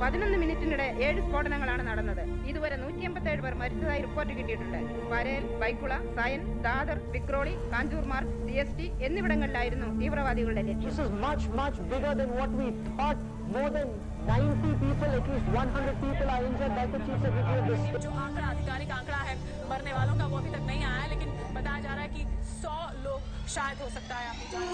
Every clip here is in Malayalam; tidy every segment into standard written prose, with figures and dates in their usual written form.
11 മിനിറ്റിനിടെ 7 സ്ഫോടനങ്ങളാണ് നടന്നത്. ഇതുവരെ 187 പേർ മരിച്ചതായി റിപ്പോർട്ട് കിട്ടിയിട്ടുണ്ട്. പരേൽ, ബൈക്കുള, സയൻ, ദാദർ, വിക്രോളി, കാഞ്ചൂർ മാർഗ്, CST എന്നിവിടങ്ങളിലായിരുന്നു തീവ്രവാദികളുടെ ലക്ഷ്യം. This is much bigger than what we thought. More than 90 people, at least 100 people are injured. That's the chief secretary of the state. जो आंकड़ा आधिकारिक आंकड़ा है मरने वालों का वो अभी तक नहीं आया है, लेकिन बताया जा रहा है कि 100 लोग शायद हो सकता है आपकी जान।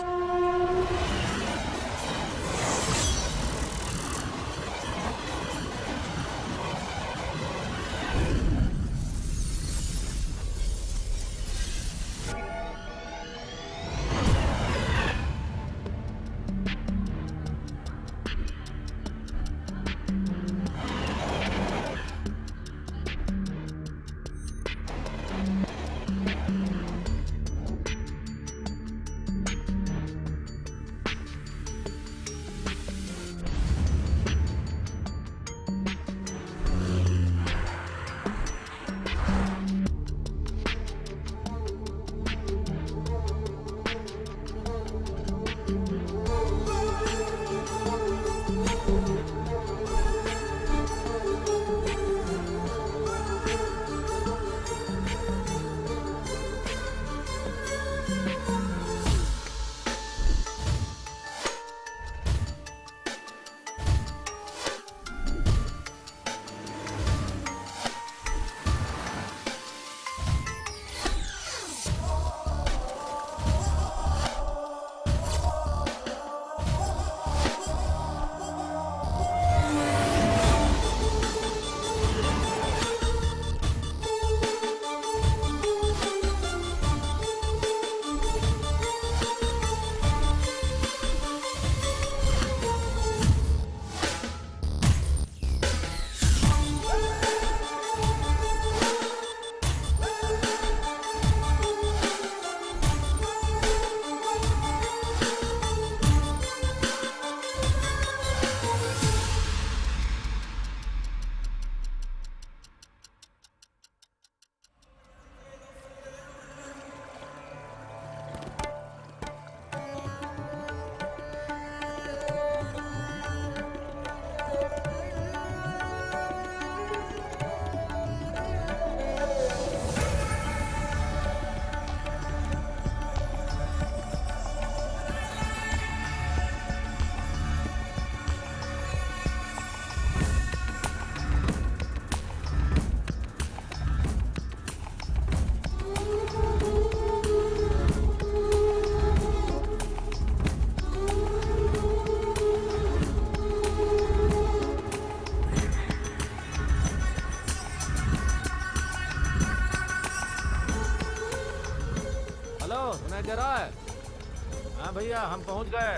हाँ भैया हम पहुंच गए।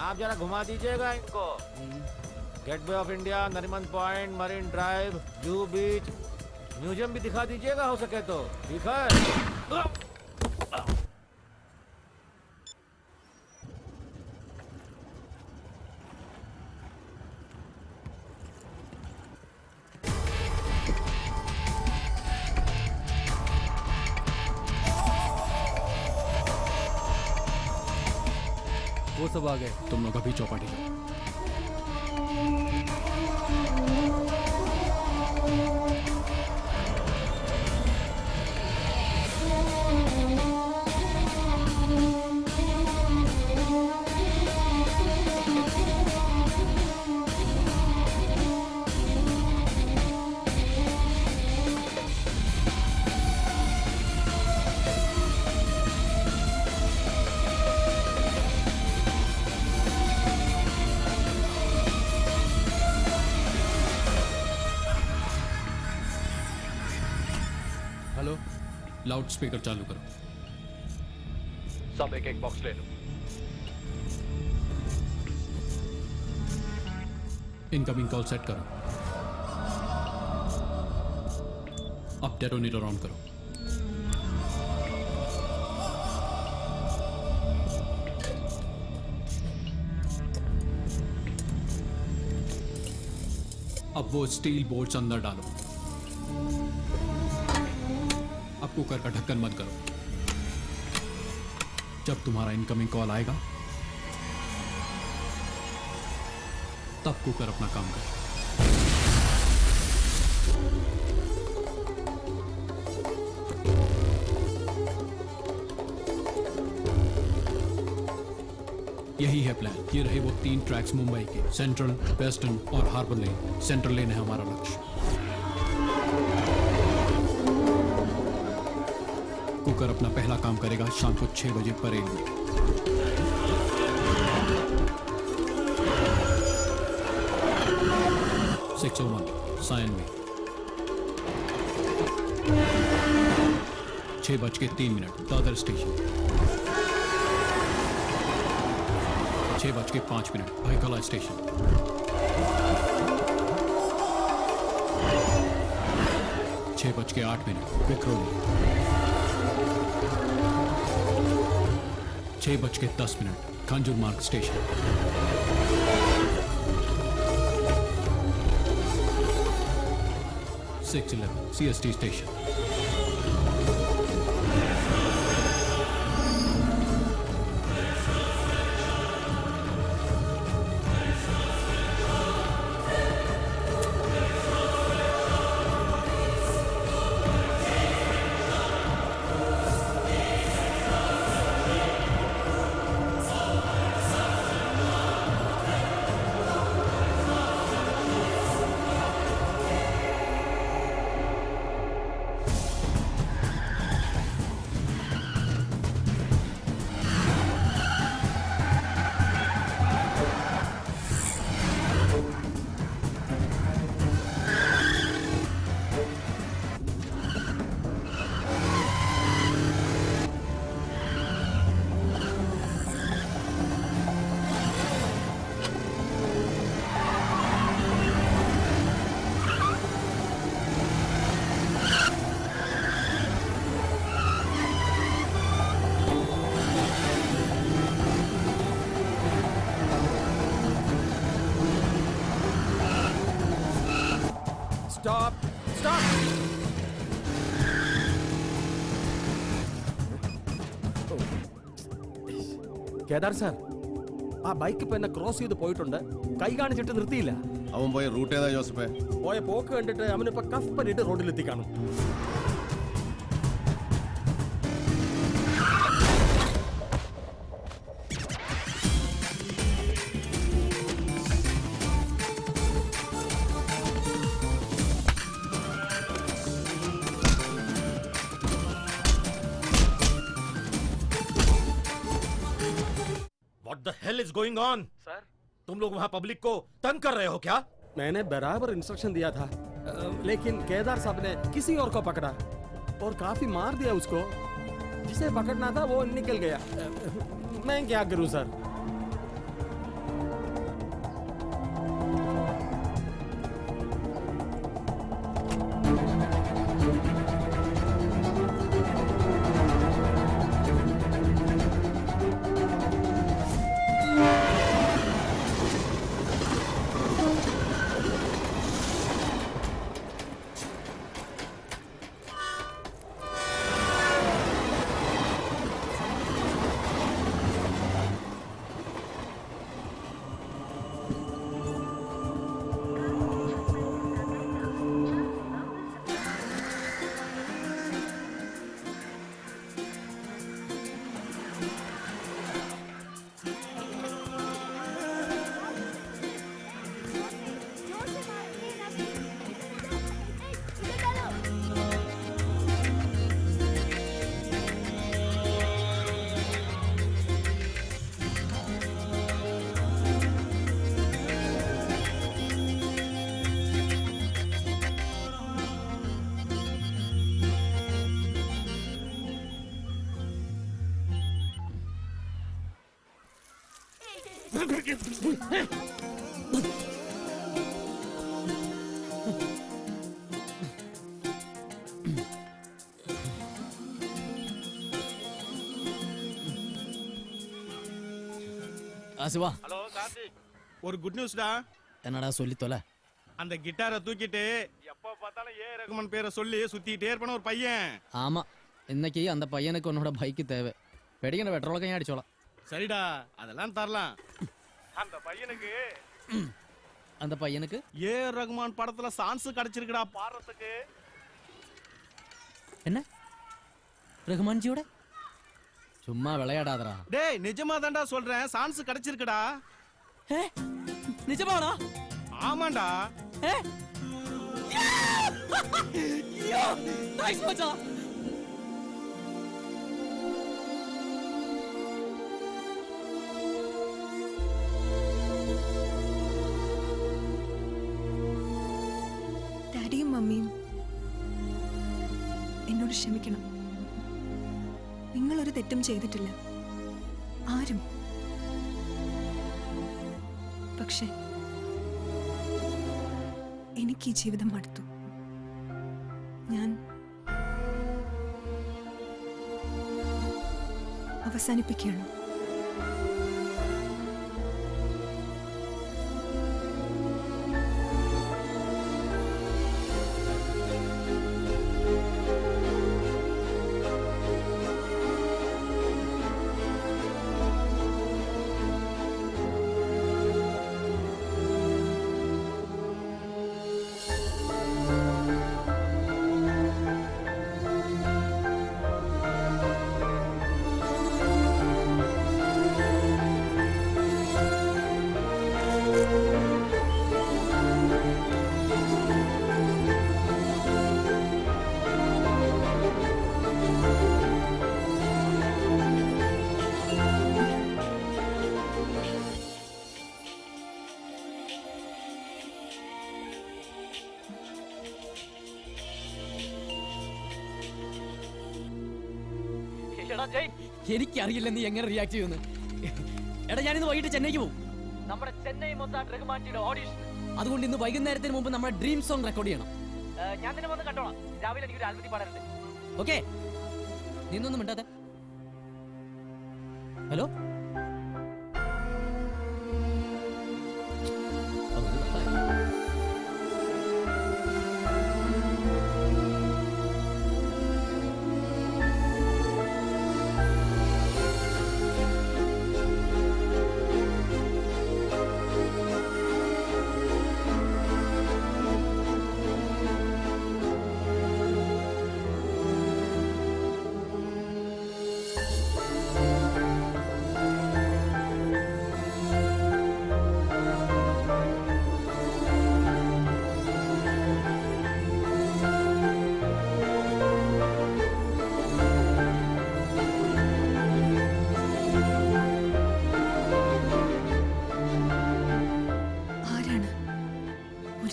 आप जरा घुमा दीजिएगा इनको। Gateway of India, Nariman point, marine drive, Juhu beach, museum भी दिखा दीजिएगा हो सके तो। ठीक है। वो सब आ गए, तुम लोग अभी चौपाटी जाओ। हेलो, लाउड स्पीकर चालू करो। सब एक एक बॉक्स ले लो। इनकमिंग कॉल सेट करो। अब डेटोनेटर ऑन करो। अब वो स्टील बोल्ट्स अंदर डालो। अब कुकर का ढक्कन बंद करो। जब तुम्हारा इनकमिंग कॉल आएगा तब कुकर अपना काम करे। यही है प्लान। ये रहे वो 3 ट्रैक्स मुंबई के, सेंट्रल, वेस्टर्न और हार्बर लेन। सेंट्रल लेन है हमारा लक्ष्य। कुकर अपना पहला काम करेगा शाम को 6 बजे परेड में। सायन में 6:03 Dadar station. 6:05 Byculla station. 6:08 Vikhroli. 6:10 Kanjurmarg station. 6:11 CST station. Kedar sir, ആ ബൈക്ക് ഇപ്പൊ എന്നെ ക്രോസ് ചെയ്ത് പോയിട്ടുണ്ട്. കൈ കാണിച്ചിട്ട് നിർത്തിയില്ല. അവൻ പോയ റൂട്ട് ഏതാ ജോസഫേ? പോയ പോക്ക് കണ്ടിട്ട് അവനിപ്പോ കഫ്പലിട്ട് റോഡിലെത്തി കാണും. What the hell is going on? Sir, तुम लोग वहाँ पब्लिक को तंग कर रहे हो क्या? मैंने बराबर इंस्ट्रक्शन दिया था, लेकिन केदार साहब ने किसी और को पकड़ा और काफी मार दिया उसको। जिसे पकड़ना था वो निकल गया। मैं क्या करूं सर? சிவா, ஹலோ கார்த்திக், ஒரு குட் நியூஸ்டா. என்னடா சொல்லி தொலை. அந்த கிட்டாரை தூக்கிட்டு எப்ப பார்த்தாலும் ஏ ரகுமான் பேரை சொல்லி சுத்திட்டே இருப்பான ஒரு பையன். ஆமா, இன்னைக்கு அந்த பையனுக்கு உன்னோட பைக்கு தேவை. வெடிக்கிற பெட்ரோலுக்கு அடிச்சோலாம். சரிடா, அதெல்லாம் தரலாம். அந்த பையனுக்கு அந்த பையனுக்கு ஏ ரகுமான் படத்துல சான்ஸ் கிடைச்சிருக்குடா பாடுறதுக்கு. என்ன ரகுமான்ஜியோட? சும்மா விளையாடாதடா. டேய் நிஜமா தான்டா சொல்றேன், சான்ஸ் கிடைச்சிருக்குடா. நிஜமாடா? ஆமாண்டா. நைஸ் மச்சான். ഡാഡിയും മമ്മിയും എന്നോട് ക്ഷമിക്കണം. നിങ്ങളൊരു തെറ്റും ചെയ്തിട്ടില്ല, ആരും. പക്ഷെ എനിക്ക് ഈ ജീവിതം മടുത്തു. ഞാൻ അവസാനിപ്പിക്കുകയാണ്. എനിക്കറിയില്ല നീ എങ്ങനെ റിയാക്ട് ചെയ്യുമെന്ന്. എടാ ഞാനിന്ന് വൈകിട്ട് ചെന്നൈക്ക് പോകും. നമ്മുടെ ചെന്നൈ മൊത്തം റഹ്മാൻജിയുടെ ഓഡിഷൻ. അതുകൊണ്ട് ഇന്ന് വൈകുന്നേരത്തിന് മുമ്പ് നമ്മുടെ ഡ്രീം സോങ് റെക്കോർഡ് ചെയ്യണം. ഞാൻ തന്നെ വന്ന് കണ്ടോളാം. രാവിലെ എനിക്കൊരു ആൽബത്തിൽ പാടാനുണ്ട്. ഓക്കെ? നീന്നൊന്നും മിണ്ടാതെ. ഹലോ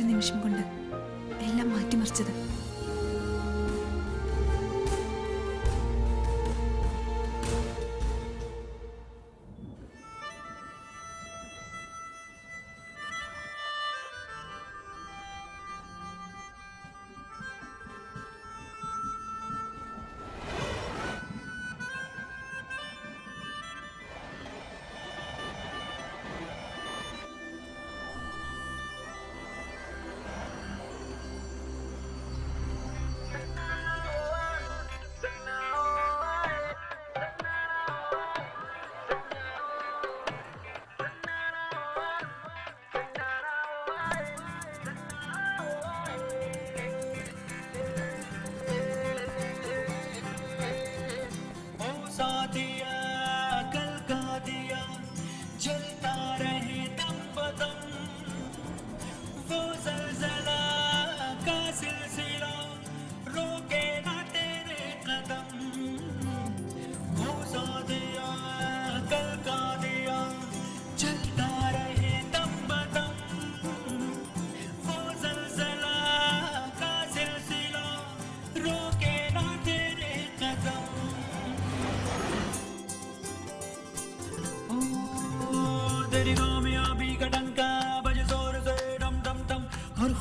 നിമിഷം കൊണ്ട് എല്ലാം മാറ്റിമറിച്ചത്.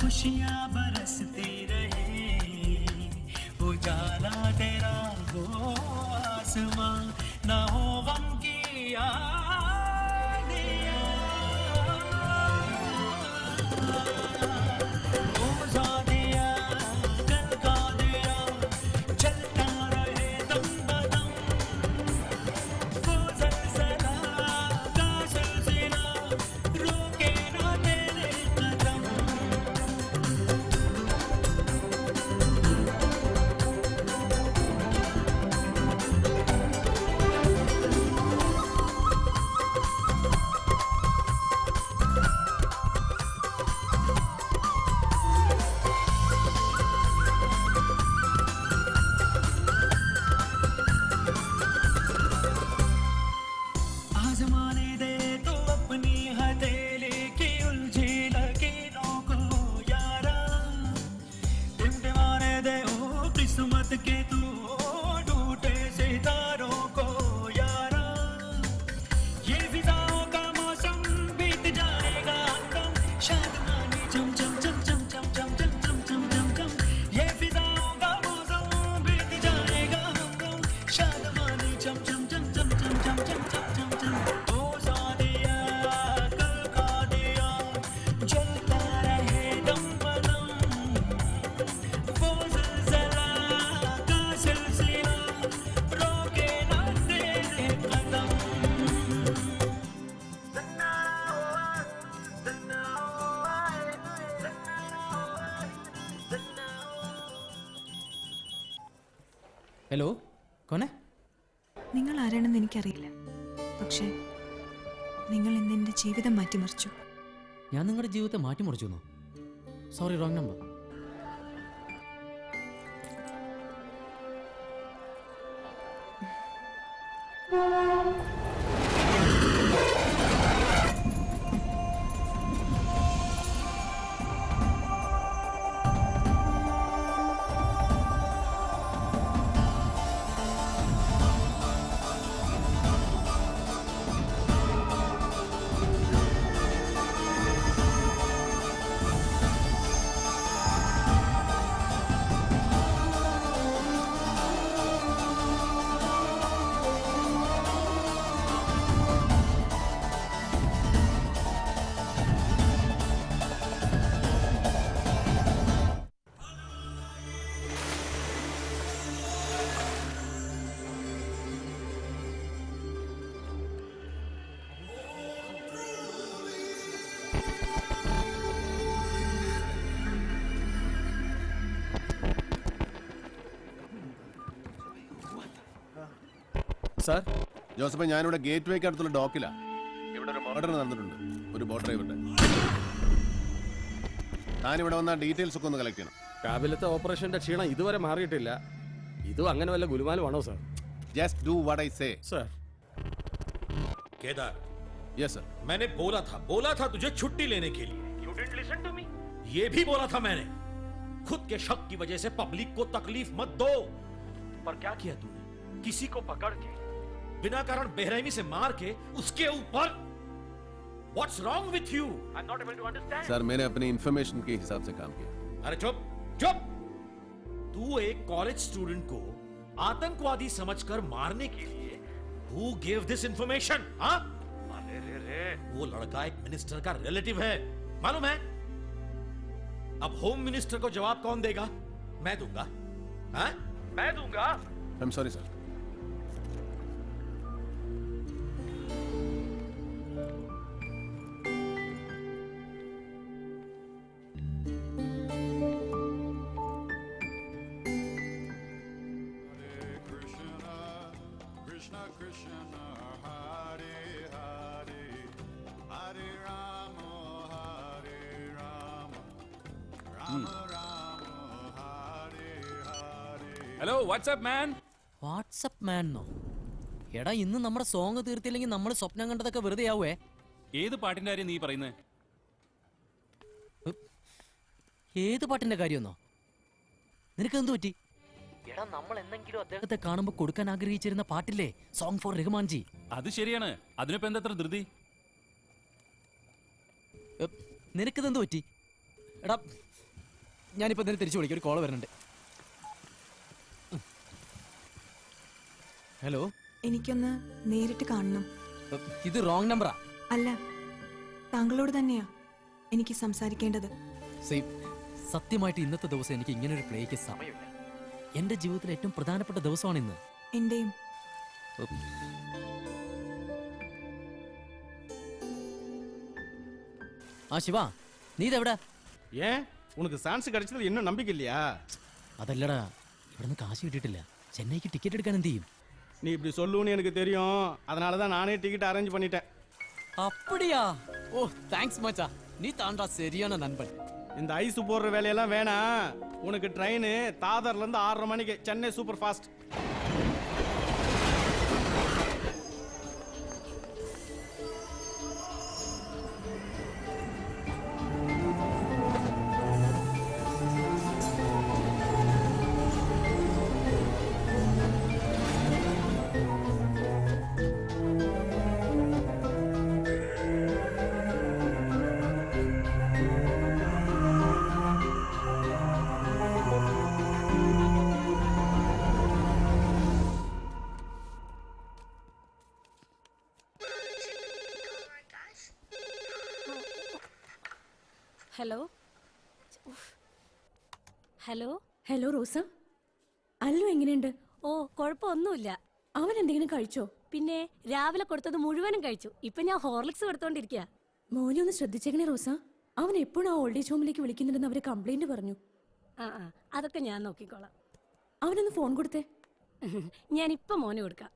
खुशियां बरसती रहे, उजाला तेरा हो आसमां, ना हो गम की आंधियां। ओ ज़ादिया कल का दिया चलता रहे दम बदम, वो ज़लज़ला का सिलसिला रोके ना तेरे कदम। Hello Koné? നിങ്ങൾ ആരാണെന്ന് എനിക്കറിയില്ല, പക്ഷേ നിങ്ങൾ ഇന്ന് എൻ്റെ ജീവിതം മാറ്റിമറിച്ചു. ഞാൻ നിങ്ങളുടെ ജീവിതത്തെ മാറ്റിമറിച്ചു. Sorry, wrong number. Sir, Joseph, ഞാനിവിടെ ഗേറ്റ് വേക്ക് അടുത്തുള്ള ഡോക്കിലാ. ഇവിടെ ഒരു മർഡർ നടന്നിട്ടുണ്ട്, ഒരു ബോട്ട് ഡ്രൈവറുടെ. ഞാനിവിടെ വന്ന ഡീറ്റെയിൽസ് ഒക്കെ ഒന്ന് കളക്ട് ചെയ്യണം. രാവിലത്തെ ഓപ്പറേഷന്റെ ക്ഷീണം ഇതുവരെ മാറിയിട്ടില്ല. ഇതും അങ്ങനെ വല്ല ഗുലുമാലുമാണോ sir? Just do what I say. Sir. Kedar, yes sir. मैंने बोला था तुझे छुट्टी लेने के लिए. You didn't listen to me. ये भी बोला था मैंने, खुद के शक की वजह से पब्लिक को तकलीफ मत दो. पर क्या किया तूने? किसी को पकड़ के बिना कारण बेरहमी से मार के उसके ऊपर. What's wrong with you? I'm not able to understand. Sir, मैंने अपनी इंफॉर्मेशन के हिसाब से काम किया. अरे चुप चुप. तू एक कॉलेज स्टूडेंट को आतंकवादी समझकर मारने के लिए Who gave this information? हाँ? अरे रे, वो लड़का एक मिनिस्टर का रिलेटिव है, मालूम है? अब होम मिनिस्टर को जवाब कौन देगा? मैं दूंगा. हाँ? मैं दूंगा. I'm sorry sir. Hello, WhatsApp man. WhatsApp മാനോ? എടാ, ഇന്ന് നമ്മുടെ സോങ് തീർത്തില്ലെങ്കിൽ നമ്മൾ സ്വപ്നം കണ്ടതൊക്കെ വെറുതെ ആവുവേ. ഏത് പാട്ടിന്റെ കാര്യം നീ പറയുന്നത്? ഏത് പാട്ടിന്റെ കാര്യമെന്നോ? നിനക്ക് എന്ത് പറ്റി? എടാ, നമ്മൾ എന്തെങ്കിലും അദ്ദേഹത്തെ കാണുമ്പോൾ കൊടുക്കാൻ ആഗ്രഹിച്ചിരുന്ന പാട്ടില്ലേ, സോങ് ഫോർ റഹ്മാൻജി. അത് ശരിയാണ്. അതിനിപ്പോ എന്താ ദൃതി? നിനക്കിതെന്ത് പറ്റി? എടാ, ഞാനിപ്പോ നിന്നെ തിരിച്ചു വിളിക്കും, ഒരു കോള് വരുന്നുണ്ട്. ഹലോ, എനിക്കൊന്ന് നേരിട്ട് കാണണം. ഇത് റോങ് നമ്പറാ. അല്ല, താങ്കളോട് തന്നെയാ എനിക്ക് സംസാരിക്കേണ്ടത്. സത്യമായിട്ട് ഇന്നത്തെ ദിവസം എനിക്ക് ഇങ്ങനെ ഒരു പ്ലേക്ക് സമയമില്ല. എന്റെ ജീവിതത്തിലെ ഏറ്റവും പ്രധാനപ്പെട്ട ദിവസമാണ് ഇന്ന്. എന്റെയും. ആ ശിവ, നീ ഇതെവിടാ? ஏன் உனக்கு சான்ஸ் கிடைச்சது இன்னும் நம்பிக்கை இல்லையா? അതല്ലടാ, ഇവിടുന്ന് കാശ് കിട്ടിയിട്ടില്ല. ചെന്നൈക്ക് ടിക്കറ്റ് എടുക്കാൻ എന്ത് ചെയ്യും? நீ இப்படி சொல்லுன்னு எனக்கு தெரியும், அதனால தான் நானே டிக்கெட் அரேஞ்ச் பண்ணிட்டேன். அப்படியா? ஓ, தேங்க்ஸ் மச்சா, நீ தாண்டா சரியான நண்பன். இந்த ஐஸ் போடுற வேலையெல்லாம் வேணாம். உனக்கு ட்ரெயின் தாதர்ல இருந்து 6:30 மணிக்கு, Chennai super fast. Hello hello hello Rosa, അല്ലു എങ്ങനെയുണ്ട്? ഓ, കുഴപ്പമൊന്നുമില്ല. അവൻ എന്തെങ്കിലും കഴിച്ചോ? പിന്നെ രാവിലെ കൊടുത്തത് മുഴുവനും കഴിച്ചു. ഇപ്പൊ ഞാൻ ഹോർലിക്സ് കൊടുത്തോണ്ടിരിക്കുക. മോനെ ഒന്ന് ശ്രദ്ധിച്ചേക്കണേ റോസ, അവൻ എപ്പോഴും ആ ഓൾഡ് ഏജ് ഹോമിലേക്ക് വിളിക്കുന്നുണ്ടെന്ന് അവര് കംപ്ലൈന്റ് പറഞ്ഞു. ആ, അതൊക്കെ ഞാൻ നോക്കിക്കോളാം. അവനൊന്ന് ഫോൺ കൊടുത്തേ. ഞാൻ ഇപ്പൊ മോനെ കൊടുക്കാം.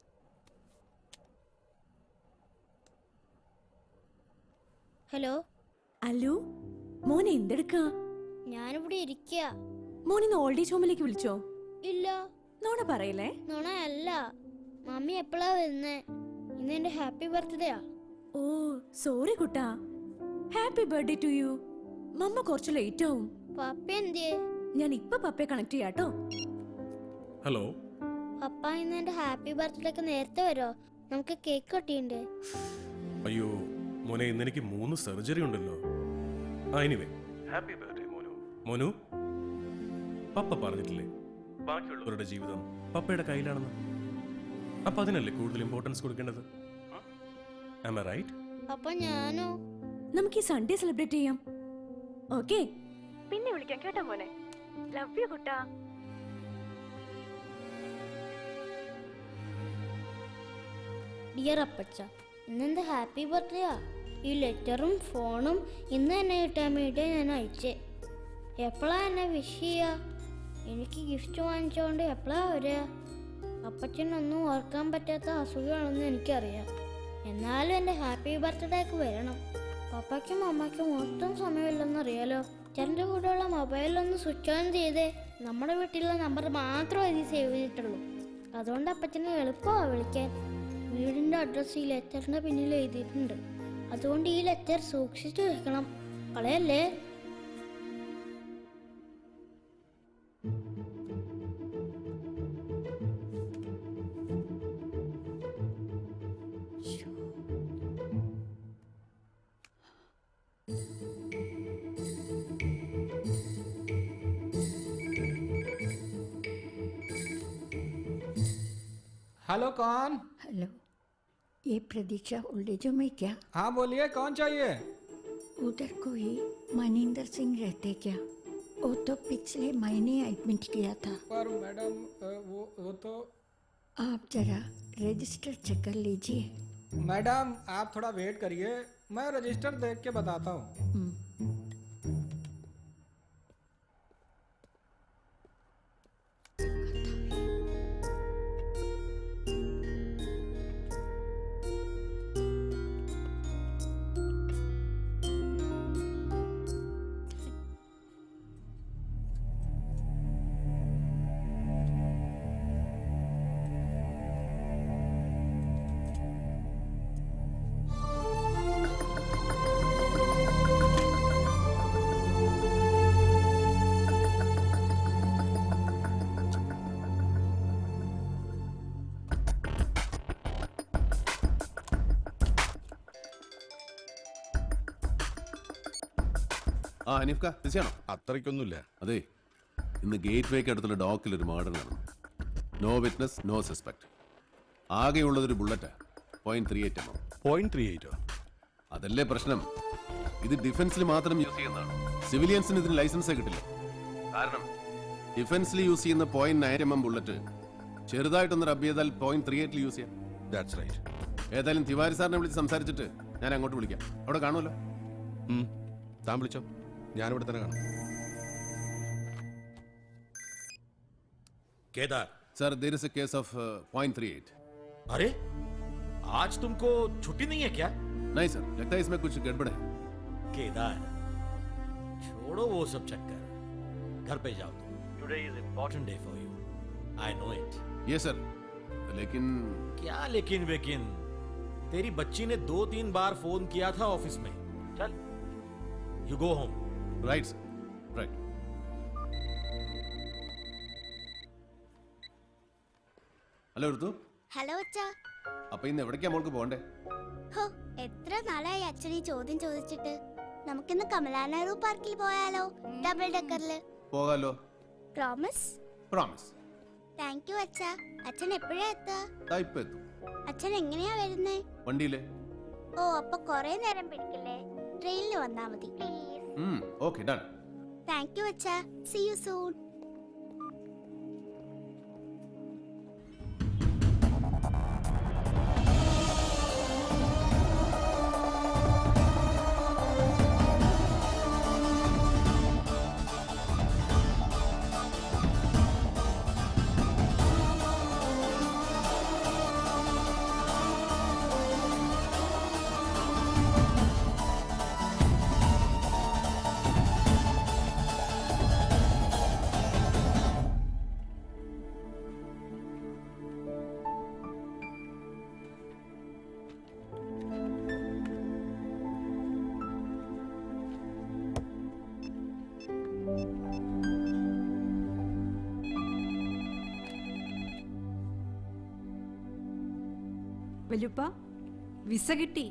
ഹലോ അല്ലു, മോനെ എന്തെടുക്കാ? ഞാനിവിടെ ഇരിക്കുക. മോനിന്ന് ഓൾഡ് ഏജ് ഹോമിലേക്ക് വിളിച്ചോ? ഇല്ല. നോണ പറയല്ലേ? നോണയല്ല. മമ്മി എപ്പോഴാ വരുന്നേ? ഇന്ന് എന്റെ ഹാപ്പി ബർത്ത്ഡേയാ. ഓ സോറി കുട്ടാ. Happy birthday to you. മമ്മ കുറച്ച് ലേറ്റ് ആവും. പപ്പ എന്തിയേ? ഞാൻ ഇപ്പൊ പപ്പയെ കണക്ട് ചെയ്യാട്ടോ. ഹലോ പപ്പ ഇന്ന് എന്റെ ഹാപ്പി ബർത്ത്ഡേക്ക് നേരത്തെ വരോ? നമുക്ക് കേക്ക് കട്ടിയുണ്ട്. അയ്യോ മോനെ, ഇന്ന് എനിക്ക് 3 സർജറി ഉണ്ടല്ലോ. എനിവേ ഹാപ്പി ബർത്ത്ഡേ മോനു. മോനു, പപ്പ പറഞ്ഞിട്ടില്ലേ ബാക്കിയുള്ളവരുടെ ജീവിതം പപ്പയുടെ കയ്യിലാണെന്ന്? അപ്പൊ അതിനല്ലേ കൂടുതൽ ഇമ്പോർട്ടൻസ് കൊടുക്കേണ്ടത്? Am I right? അപ്പൊ ഞാനോ? നമുക്ക് ഈ സൺഡേ സെലിബ്രേറ്റ് ചെയ്യാം. ഓക്കേ, പിന്നെ വിളിക്കാം കേട്ടോ മോനെ. Love you Kutta. ഡിയർ അപ്പച്ച, ഇന്നെന്റെ ഹാപ്പി ബർത്ത്ഡേയാ. ഈ ലെറ്ററും ഫോണും ഇന്ന് തന്നെ കിട്ടാൻ വേണ്ടി ഞാൻ അയച്ചേ. എപ്പോഴാ എന്നെ വിഷ് ചെയ്യാ? എനിക്ക് ഗിഫ്റ്റ് വാങ്ങിച്ചോണ്ട് എപ്പോഴാ വരിക? അപ്പച്ചനൊന്നും ഓർക്കാൻ പറ്റാത്ത അസുഖമാണെന്ന് എനിക്കറിയാം. എന്നാലും എൻ്റെ ഹാപ്പി ബർത്ത്ഡേക്ക് വരണം. പപ്പയ്ക്കും അമ്മയ്ക്കും ഒട്ടും സമയമില്ലെന്നറിയാലോ. അച്ഛൻ്റെ കൂടെയുള്ള മൊബൈലൊന്ന് സ്വിച്ച് ഓൺ ചെയ്തേ. നമ്മുടെ വീട്ടിലുള്ള നമ്പർ മാത്രമേ ഇതിൽ സേവ് ചെയ്തിട്ടുള്ളൂ. അതുകൊണ്ട് അപ്പച്ചനെ എളുപ്പമാണ് വിളിക്കാൻ. വീടിൻ്റെ അഡ്രസ്സ് ഈ ലെറ്ററിൻ്റെ പിന്നിൽ എഴുതിയിട്ടുണ്ട്. അതുകൊണ്ട് ഈ ലെറ്റർ സൂക്ഷിച്ചു വെക്കണം, കളയല്ലേ. हेलो कौन? हेलो, ये प्रतीक्षा ओल्ड एज में क्या? हाँ बोलिए, कौन चाहिए? उधर कोई मनिंदर सिंह रहते क्या? वो तो पिछले महीने एडमिट किया था. पर मैडम वो तो आप जरा रजिस्टर चेक कर लीजिए. मैडम आप थोड़ा वेट करिए, मैं रजिस्टर देख के बताता हूँ. ആ ഹനീഫ് കാ, ബിസിയാണോ? അത്രയ്ക്കൊന്നുമില്ല. അതെ, ഇന്ന് ഗേറ്റ് വേക്ക് അടുത്തുള്ള ഡോക്കിൽ ഒരു മർഡർ നടന്നു. No witness, no suspect. ആകെയുള്ളതൊരു ബുള്ളറ്റാ. .38 mm. .38 അതല്ലേ പ്രശ്നം. ഇത് ഡിഫൻസിൽ മാത്രം യൂസ് ചെയ്യുന്നതാണ്. സിവിലിയൻസിന് ഇതിന് ലൈസൻസേ കിട്ടില്ല. കാരണം ഡിഫൻസിൽ യൂസ് ചെയ്യുന്ന .9 mm ബുള്ളറ്റ് ചെറുതായിട്ടൊന്ന് റബ് ചെയ്താൽ .38 യൂസ് ചെയ്യാം. That's right. ഏതായാലും തിവാരി സാറിനെ വിളിച്ച് സംസാരിച്ചിട്ട് ഞാൻ അങ്ങോട്ട് വിളിക്കാം. അവിടെ കാണുമല്ലോ. താൻ വിളിച്ചോ, ഞാനിവിടെ തന്നെ കാണാം. Kedar sir, there is a case of .38. अरे आज तुमको छुट्टी नहीं है क्या? नहीं सर, लगता है इसमें कुछ गड़बड़ है. केदार छोड़ो वो सब चक्कर, घर पे जाओ तुम. Today is important day for you, I know it. ये सर, लेकिन क्या लेकिन वेकिन? तेरी बच्ची ने 2-3 बार फोन किया था ऑफिस में. चल you go home. Right sir, right. Hello Ritu. Hello അച്ഛാ. അപ്പൊ ഇന്ന് എവിടേക്കാ മോൾക്ക് പോകണ്ടേ? ഹോ, എത്ര നാളായി അച്ഛൻ ഈ ചോദ്യം ചോദിച്ചിട്ട്. നമുക്കിന്ന് കമലാ നെഹ്റു പാർക്കിൽ പോയാലോ? ഡബിൾ ഡെക്കറില്. പോകാലോ. പ്രോമിസ്? പ്രോമിസ്. താങ്ക് യു അച്ഛാ. അച്ഛൻ എപ്പോഴാ എത്താ? ഇപ്പൊ എത്തും. അച്ഛൻ എങ്ങനെയാ വരുന്നേ? വണ്ടിയിലെ. ഓ, അപ്പൊ കൊറേ നേരം പിടിക്കില്ലേ? ട്രെയിനിൽ വന്നാ മതി please. Okay, done. Thank you അച്ഛാ. See you soon. വല്യുപ്പ വിസ കിട്ടി.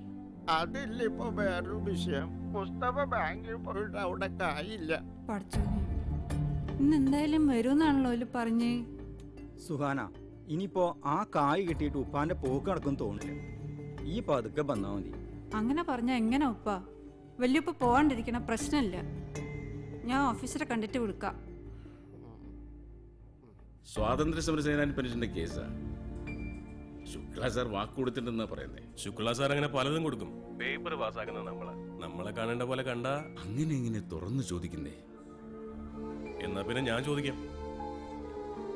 അതില്ല ഇപ്പൊ വേറൊരു വിഷയം. മുസ്തഫ ബാങ്കിൽ പോയിട്ട് അവിടെ കായില്ല. പഠിച്ചോനെ, ഇന്ന് എന്തായാലും വരുമെന്നാണല്ലോ അതിൽ പറഞ്ഞേ. സുഹാന, ഇനിയിപ്പോ ആ കായ് കിട്ടിയിട്ട് ഉപ്പാന്റെ പോക്ക് നടക്കും തോന്നില്ല. ഈ പതുക്കെ വന്നാ മതി. അങ്ങനെ പറഞ്ഞാ എങ്ങനെ ഉപ്പ? വല്യുപ്പ പോവാണ്ടിരിക്കണ പ്രശ്നമില്ല. ഞാൻ ഓഫീസറെ കണ്ടിട്ട് വിളിക്കാം. സ്വാതന്ത്ര്യ സമര സേനാനി പെൻഷന്റെ കേസാ. ശുക്ല സാർ വാക്ക് കൊടുത്തിട്ടുണ്ടെന്നാ പറയുന്നേ. ശുക്ല സാർ അങ്ങനെ പലതും കൊടുക്കും. പേപ്പർ പാസ്സാക്കുന്ന നമ്മളെ കാണേണ്ട പോലെ കണ്ടാ അങ്ങനെ ഇങ്ങനെ തുറന്നു ചോദിക്കുന്നേ. എന്നാ പിന്നെ ഞാൻ ചോദിക്കാം.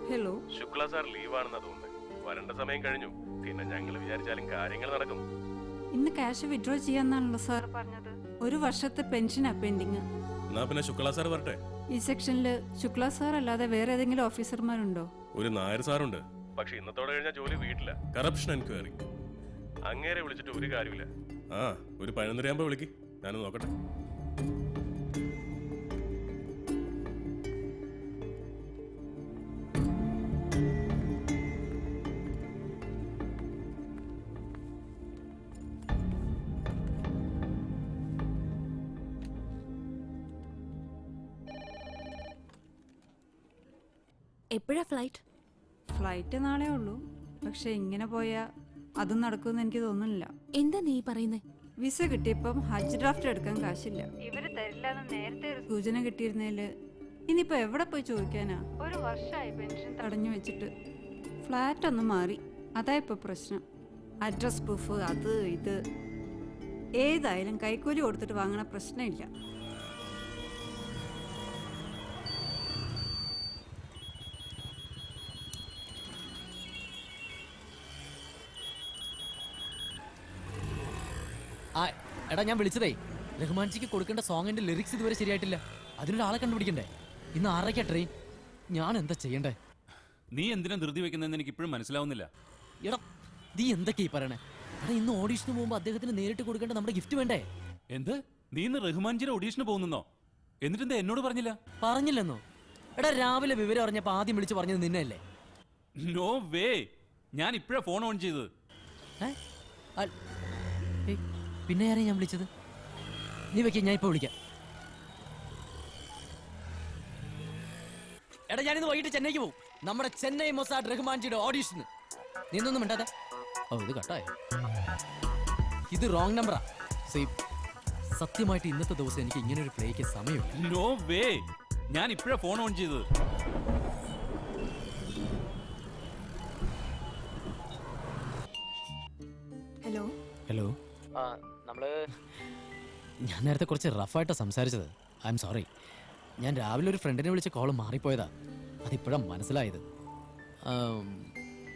ഹലോ, ശുക്ല സാർ ലീവാണെന്നാ തോന്നുന്നത്. വരേണ്ട സമയം കഴിഞ്ഞു. പിന്നെ ഞങ്ങൾ വിചാരിച്ചാലും കാര്യങ്ങൾ നടക്കും. ഇന്ന് ക്യാഷ് വിഡ്രോ ചെയ്യാന്നാണല്ലോ സാർ പറഞ്ഞത്. 1 വർഷത്തെ പെൻഷനാ പെൻഡിങ്. എന്നാ പിന്നെ ശുക്ല സാർ വരട്ടെ. ഈ സെക്ഷനില് ശുക്ല സാർ അല്ലാതെ വേറെ ഏതെങ്കിലും ഓഫീസർമാരുണ്ടോ? ഒരു നായർ സാറുണ്ട്. പക്ഷെ ഇന്നത്തോടെ കഴിഞ്ഞാൽ ജോലി വീട്ടില്ല. Corruption enquiry. അങ്ങേരെ വിളിച്ചിട്ട് ഒരു കാര്യമില്ല. ഒരു 11:30 വിളിക്ക്, ഞാനൊന്ന് നോക്കട്ടെ. എപ്പോഴാ ഫ്ലൈറ്റ്? ഫ്ലൈറ്റ് നാളെ ഉള്ളൂ. പക്ഷെ ഇങ്ങനെ പോയാ അതും നടക്കുമെന്ന് എനിക്ക് തോന്നുന്നില്ല. എന്താ നീ പറയുന്നേ? വിസ കിട്ടിയപ്പം ഹജ്ജ് ഡ്രാഫ്റ്റ് എടുക്കാൻ കാശില്ല. ഇവര് തരില്ലെന്ന് നേരത്തെ ഒരു സൂചന കിട്ടിയിരുന്നേല് ഇനിയിപ്പോ എവിടെ പോയി ചോദിക്കാനാ? 1 വർഷമായി പെൻഷൻ തടഞ്ഞു വെച്ചിട്ട്. ഫ്ലാറ്റ് ഒന്ന് മാറി, അതാ ഇപ്പൊ പ്രശ്നം. അഡ്രസ് പ്രൂഫ്, അത് ഇത് ഏതായാലും കൈക്കൂലി കൊടുത്തിട്ട് വാങ്ങണ പ്രശ്നമില്ല. എടാ, ഞാൻ വിളിച്ചതേ റഹ്മാൻജിക്ക് കൊടുക്കേണ്ട സോങ്ങിന്റെ ലിറിക്സ് ഇതുവരെ ശരിയായിട്ടില്ല. അതിനൊരാളെ കണ്ടുപിടിക്കണ്ടേ? ഇന്ന് 6:30 ട്രെയിൻ. ഞാൻ എന്താ ചെയ്യണ്ടേ? നീ എന്തിനാ ധൃതി വെക്കുന്നതെന്ന് എനിക്ക് ഇപ്പോഴും മനസ്സിലാവുന്നില്ല. എടാ, നീ എന്തൊക്കെയാ പറയണേ? എടാ, ഇന്ന് ഓഡീഷന് പോകുമ്പോ അദ്ദേഹത്തിന് നേരിട്ട് കൊടുക്കേണ്ട നമ്മുടെ ഗിഫ്റ്റ് വേണ്ടേ? എന്ത്? നീ ഇന്ന് റഹ്മാൻജിയുടെ ഓഡീഷന് പോകുന്നോ? എന്നിട്ടെന്താ എന്നോട് പറഞ്ഞില്ല? പറഞ്ഞില്ലെന്നോ? എടാ, രാവിലെ വിവരം അറിഞ്ഞപ്പോ ആദ്യം വിളിച്ച് പറഞ്ഞത് നിന്നല്ലേ? No way. ഞാൻ ഇപ്പോഴാ ഫോൺ ഓൺ ചെയ്തത്. പിന്നെ ആരെയും ഞാൻ വിളിച്ചത്? നീ വെക്ക, ഞാൻ ഇപ്പൊ വിളിക്കാം. എടാ, ഞാനിന്ന് വൈകിട്ട് ചെന്നൈക്ക് പോകും. നമ്മുടെ ചെന്നൈ മൊസാഡ് റഹ്മാൻജിയുടെ ഓഡീഷന്. നീന്നൊന്നും മിണ്ടാതെ. ഇത് കട്ടായോ? ഇത് റോങ് നമ്പറാ. സത്യമായിട്ട് ഇന്നത്തെ ദിവസം എനിക്ക് ഇങ്ങനെ ഒരു പ്ലേക്ക് സമയമില്ല. No way. ഞാൻ ഇപ്പോഴാ ഫോൺ ഓൺ ചെയ്തത്. Hello hello. ഞാൻ നേരത്തെ കുറച്ച് റഫായിട്ടാണ് സംസാരിച്ചത്. I'm sorry. ഞാൻ രാവിലെ ഒരു ഫ്രണ്ടിനെ വിളിച്ച കോള് മാറിപ്പോയതാ. അതിപ്പോഴാണ് മനസ്സിലായത്.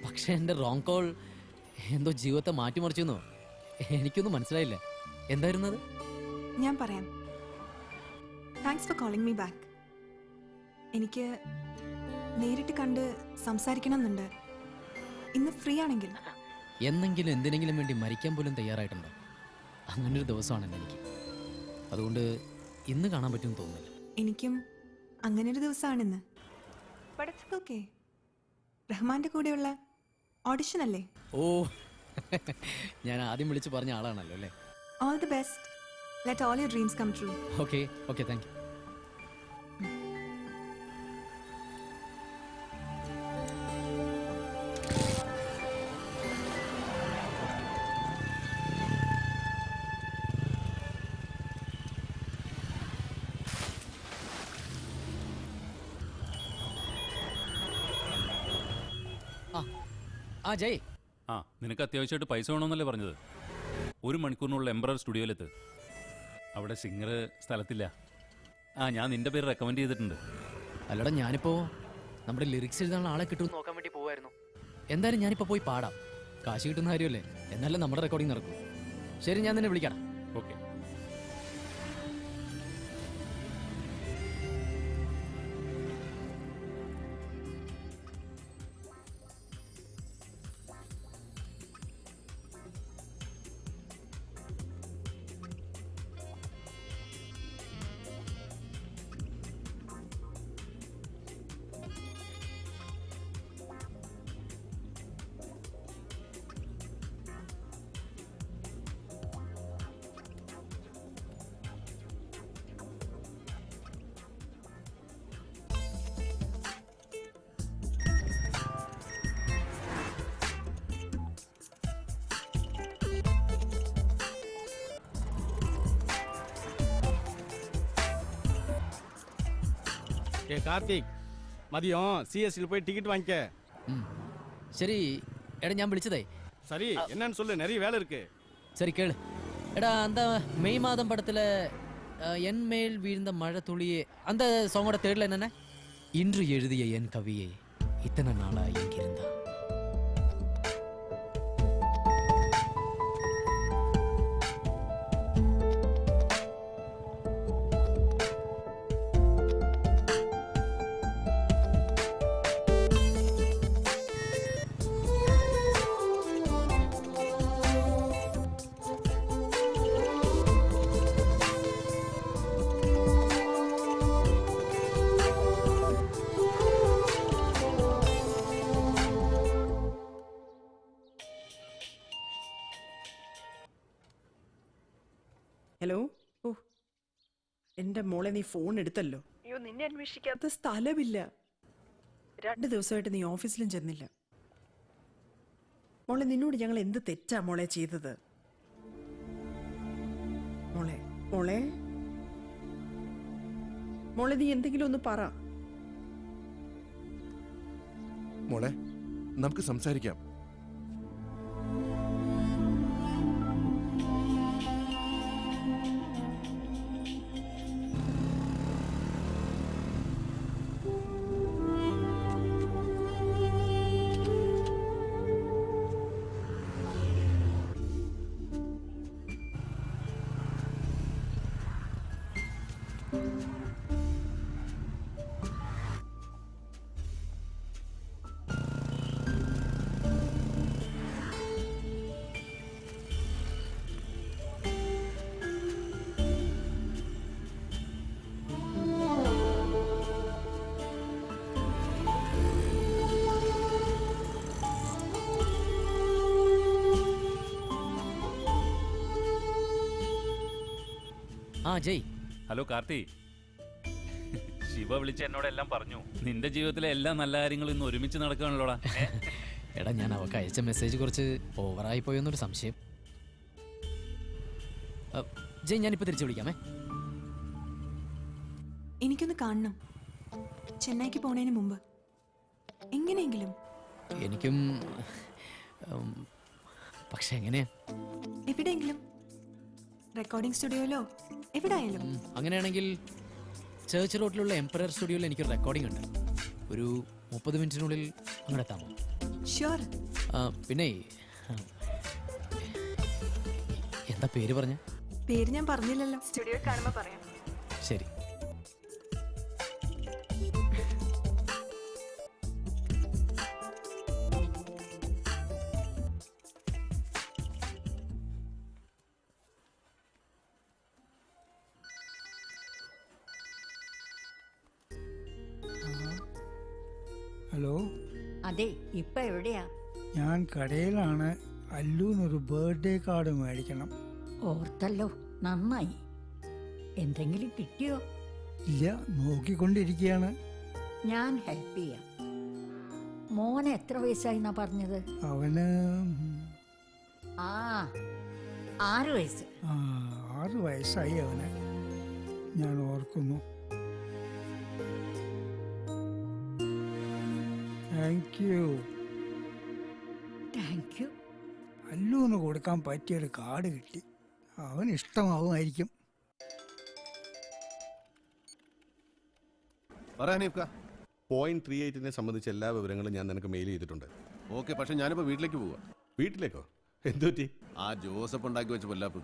പക്ഷെ എൻ്റെ റോങ് കോൾ എന്തോ ജീവിതത്തെ മാറ്റിമറിച്ചെന്നോ എനിക്കൊന്നും മനസ്സിലായില്ല. എന്തായിരുന്നത്? ഞാൻ പറയാം. Thanks for calling me back. എനിക്ക് നേരിട്ട് കണ്ട് സംസാരിക്കണം എന്നുണ്ട്. ഇന്ന് ഫ്രീ ആണെങ്കിൽ. എന്നെങ്കിലും എന്തിനെങ്കിലും വേണ്ടി മരിക്കാൻ പോലും തയ്യാറായിട്ടുണ്ടോ? അങ്ങനൊരു ദിവസമാണ് എനിക്ക്. അതുകൊണ്ട് ഇന്ന് കാണാൻ പറ്റുമെന്ന് തോന്നുന്നില്ല. എനിക്കും അങ്ങനൊരു ദിവസമാണിന്ന്. ഓക്കെ, റഹ്മാന്റെ കൂടെയുള്ള ഓഡിഷൻ അല്ലേ? ഓ, ഞാൻ ആദ്യം വിളിച്ച് പറഞ്ഞ ആളാണല്ലോ അല്ലേ? All the best. Let all your dreams come true. Okay okay, thank you. Jai, നിനക്ക് അത്യാവശ്യമായിട്ട് പൈസ വേണമെന്നല്ലേ പറഞ്ഞത്? 1 മണിക്കൂറിനുള്ള എംബ്രർ സ്റ്റുഡിയോയിലെത്ത്. അവിടെ സിംഗർ സ്ഥലത്തില്ല. ഞാൻ നിന്റെ പേര് റെക്കമെൻഡ് ചെയ്തിട്ടുണ്ട്. അല്ലടാ, ഞാനിപ്പോ നമ്മുടെ ലിറിക്സ് എഴുതാനുള്ള ആളെ കിട്ടും നോക്കാൻ വേണ്ടി പോവായിരുന്നു. എന്തായാലും ഞാനിപ്പോ പോയി പാടാം. കാശ് കിട്ടുന്ന കാര്യമല്ലേ? എന്നാലും നമ്മുടെ റെക്കോർഡിംഗ് നടക്കും. ശരി, ഞാൻ നിന്നെ വിളിക്കണം. ഓക്കെ. കാർത്തിക് മതിയോ CSL പോയി ടിക്കറ്റ് വാങ്ങിക്ക. ശരി എടാ, ഞാൻ വിളിച്ചതേ. சரி என்னன்னு சொல்லு, நிறைய வேலை இருக்கு. சரி கேளு. எடா, அந்த மெய் மாதம் படத்துல என் மேல் வீழ்ந்த மழை துளியே அந்த சாங்கோட தேர்ட்ல என்னென்ன? இன்று எழுதிய என் கவியே இத்தனை நாளா எங்கிருந்தா? ഹലോ. ഓ, എൻ്റെ മോളെ, നീ ഫോൺ എടുത്തല്ലോ. അയ്യോ, നിന്നെ അന്വേഷിക്കാത്ത സ്ഥലമില്ല. 2 ദിവസമായിട്ട് നീ ഓഫീസിലും ചെന്നില്ല. മോളെ, നിന്നോട് ഞങ്ങൾ എന്ത് തെറ്റാ മോളെ ചെയ്തത്? മോളെ മോളെ മോളെ നീ എന്തെങ്കിലും ഒന്ന് പറ. മോളെ, നമുക്ക് സംസാരിക്കാം. ആ ജയ്. ഹലോ കാർത്തി. ശിവ വിളിച്ച് എന്നോടെല്ലാം പറഞ്ഞു. നിന്റെ ജീവിതത്തിലെ എല്ലാ നല്ല കാര്യങ്ങളും ഇന്ന് ഒരുമിച്ച് നടക്കുകയാണല്ലോടാ. എടാ, ഞാൻ അവൾക്ക് അയച്ച മെസ്സേജ് കുറച്ച് ഓവറായി പോയെന്നൊരു സംശയം. ജയ്, ഞാനിപ്പോൾ തിരിച്ചു വിളിക്കാമേ. എനിക്കൊന്ന് കാണണം, ചെന്നൈക്ക് പോണതിന് മുമ്പ് എങ്ങനെയെങ്കിലും. എനിക്കും, പക്ഷെ എങ്ങനെയാ? എവിടെയെങ്കിലും, റെക്കോർഡിംഗ് സ്റ്റുഡിയോയിലോ എവിടെയായാലും. അങ്ങനെയാണെങ്കിൽ ചേർച്ച് റോഡിലുള്ള എംപറർ സ്റ്റുഡിയോയിൽ എനിക്കൊരു റെക്കോർഡിംഗ് ഉണ്ട്. ഒരു 30 മിനിറ്റിനുള്ളിൽ അങ്ങോട്ട് എത്താമോ? ഷുവർ. പിന്നെ എന്താ പേര് പറഞ്ഞ? പേര് ഞാൻ പറഞ്ഞില്ലല്ലോ. സ്റ്റുഡിയോ കാണുമ്പോൾ പറയാം. ശരി. ഹലോ. അതെ, ഇപ്പൊ എവിടെയാ? ഞാൻ കടയിലാണ്. അല്ലൂന്നൊരു ബർത്ത്ഡേ കാർഡ് മേടിക്കണം. ഓർത്തല്ലോ, നന്നായി. എന്തെങ്കിലും കിട്ടിയോ? ഇല്ല, നോക്കിക്കൊണ്ടിരിക്കുകയാണ്. ഞാൻ ഹെൽപ്പ് ചെയ്യാം. മോന് എത്ര വയസ്സായിന്നാ പറഞ്ഞത്? അവന് 6 വയസ്സ്. 6 വയസ്സായി അവന്. ഞാൻ ഓർക്കുന്നു. Thank you. അല്ലൂന്ന് കൊടുക്കാൻ പറ്റിയൊരു കാർഡ് കിട്ടി. അവന് ഇഷ്ടമാവുമായിരിക്കും. .38 സംബന്ധിച്ച എല്ലാ വിവരങ്ങളും ഞാൻ നിനക്ക് മെയിൽ ചെയ്തിട്ടുണ്ട്. ഓക്കെ, പക്ഷെ ഞാനിപ്പോ വീട്ടിലേക്ക് പോവാ. വീട്ടിലേക്കോ? എന്തുപറ്റി? ആ ജോസഫ് ഉണ്ടാക്കി വെച്ച പൊല്ലാപ്പ്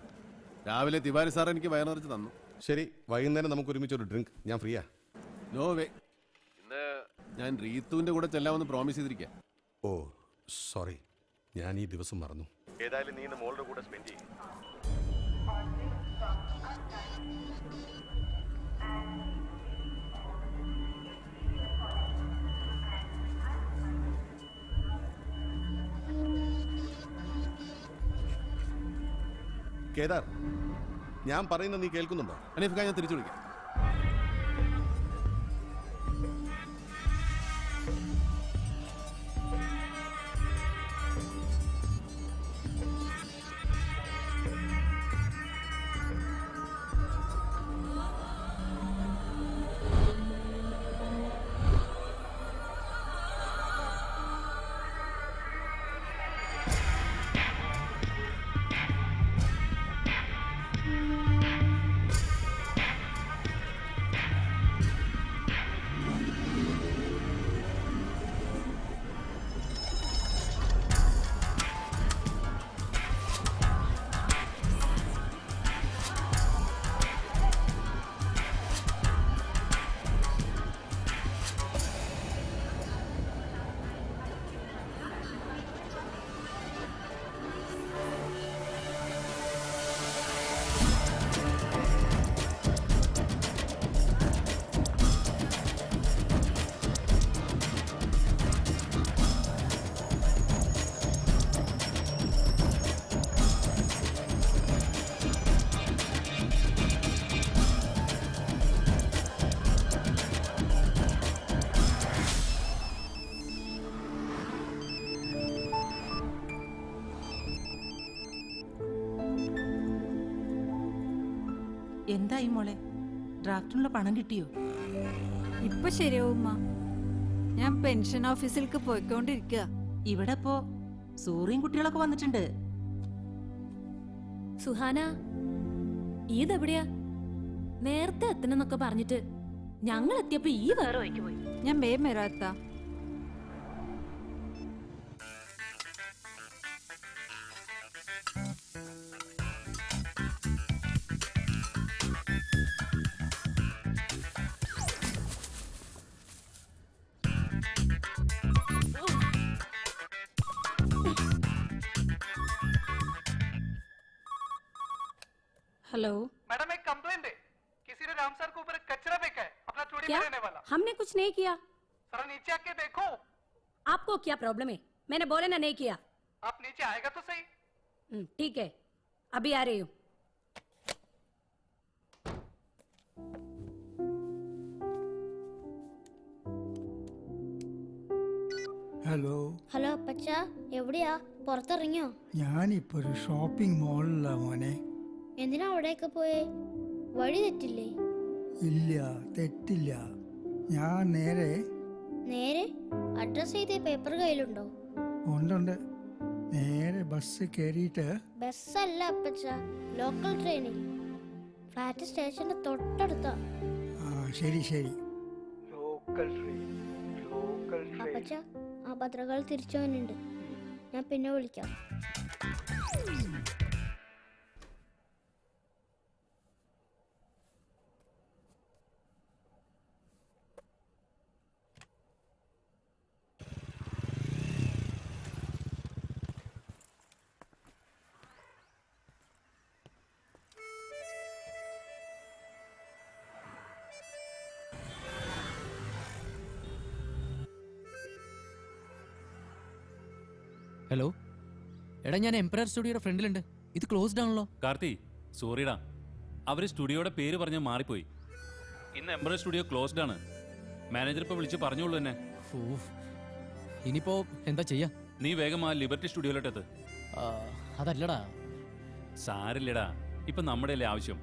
രാവിലെ തിവാരി സാർ എനിക്ക് വയറിറച്ച് തന്നു. ശരി, വൈകുന്നേരം നമുക്ക് ഒരുമിച്ച് ഒരു ഡ്രിങ്ക്. ഞാൻ ഫ്രീയാ. No way. ഇന്ന് ഞാൻ റീത്തുവിന്റെ കൂടെ ചെല്ലാമെന്ന് പ്രോമിസ് ചെയ്തിരിക്കാം. ഓ സോറി, ഞാൻ ഈ ദിവസം മറന്നു. ഏതായാലും നീ ഇന്ന് മോളുടെ കൂടെ സ്പെൻഡ് ചെയ്യും. കേദാർ, ഞാൻ പറയുന്നത് നീ കേൾക്കുന്നുണ്ടോ? അനീഫ്, ഞാൻ തിരിച്ചു വിളിക്കാം. എന്തായി മോളെ, ഡ്രാഫ്റ്റിനുള്ള പണം കിട്ടിയോ? ഇപ്പൊ ശരിയാവും ഉമ്മ. ഞാൻ പെൻഷൻ ഓഫീസിലേക്ക് പോയിക്കൊണ്ടിരിക്കുക. ഇവിടെ ഇപ്പോ സൂറിയും കുട്ടികളൊക്കെ വന്നിട്ടുണ്ട്. സുഹാന, ഇതെവിടെയാ? നേരത്തെ എത്തണമെന്നൊക്കെ പറഞ്ഞിട്ട് ഞങ്ങൾ എത്തിയപ്പോ ഈ വേറെ വഴിക്ക് പോയി. ഞാൻ വേഗം വരാത്ത. हेलो मैडम, एक कंप्लेंट है। किसी ने राम सर के ऊपर कचरा फेंका है, अपना चोरी क्या? करने वाला। हमने कुछ नहीं किया। सर नीचे आके देखो। आपको क्या प्रॉब्लम है? मैंने बोले ना नहीं किया। आप नीचे आएगा तो सही। ठीक है, अभी आ रही हूँ. ഹലോ ഹലോ അപ്പച്ച, എവിടെയാ? പുറത്തിറങ്ങിയോ? ഞാനിപ്പോ ഒരു ഷോപ്പിംഗ് മോളിലാ മോനെ. എന്തിനാ അവിടെയൊക്കെ പോയേ? വഴി തെറ്റില്ലേ? ഇല്ല, തെറ്റില്ല. ഞാൻ നേരെ നേരെ അഡ്രസ് ചെയ്ത പേപ്പർ കയ്യിലുണ്ടോ? ഉണ്ടുണ്ട്. നേരെ ബസ് കയറിയിട്ട് ബസ്സല്ല അപ്പച്ച, ലോക്കൽ ട്രെയിനിൽ. ഫ്ലാറ്റ് സ്റ്റേഷന്റെ തൊട്ടടുത്താ. ആ ശരി ശരി. ലോക്കൽ ട്രെയിൻ, ലോക്കൽ അപ്പച്ച, ആ പത്രകൾ തിരിച്ചു വന്നിട്ടുണ്ട്. ഞാൻ പിന്നെ വിളിക്കാം. ഹലോ, എടാ ഞാൻ എംപയർ സ്റ്റുഡിയോയുടെ ഫ്രണ്ടിലുണ്ട്. ഇത് ക്ലോസ്ഡ് ആണല്ലോ. കാർത്തി, സോറിടാ, അവര് സ്റ്റുഡിയോയുടെ പേര് പറഞ്ഞ് മാറിപ്പോയി. ഇന്ന് എംപയർ സ്റ്റുഡിയോ ക്ലോസ്ഡ് ആണ്. മാനേജർ ഇപ്പൊ വിളിച്ച് പറഞ്ഞോളൂ തന്നെ. ഇനിയിപ്പോ എന്താ ചെയ്യാ? നീ വേഗം ആ ലിബർട്ടി സ്റ്റുഡിയോയിലോട്ടെത്ത്. അതല്ലടാ. സാരില്ലടാ, ഇപ്പൊ നമ്മുടെ അല്ലേ ആവശ്യം.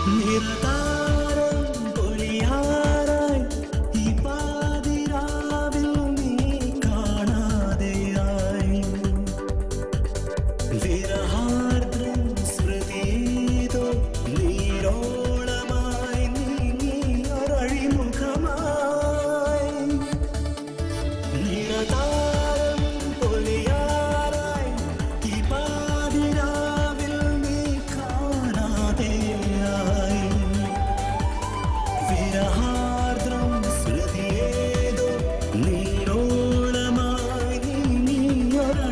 നിറതാരം പൊലിയാറായി ഈ പാതിരാവിൽ നീ കാണാതെയായി വിരഹാർദ്രം സ്മൃതിയേതോ നീരോളമായി നീങ്ങിയൊരഴിമുഖമായി നിറതാരം പൊലിയാറായി ഈ പാതിരാവിൽ നീ കാണാതെയായി വിരഹാർദ്രം സ്മൃതിയേതോ നീരോളമായി നീങ്ങിയൊരഴിമുഖമായി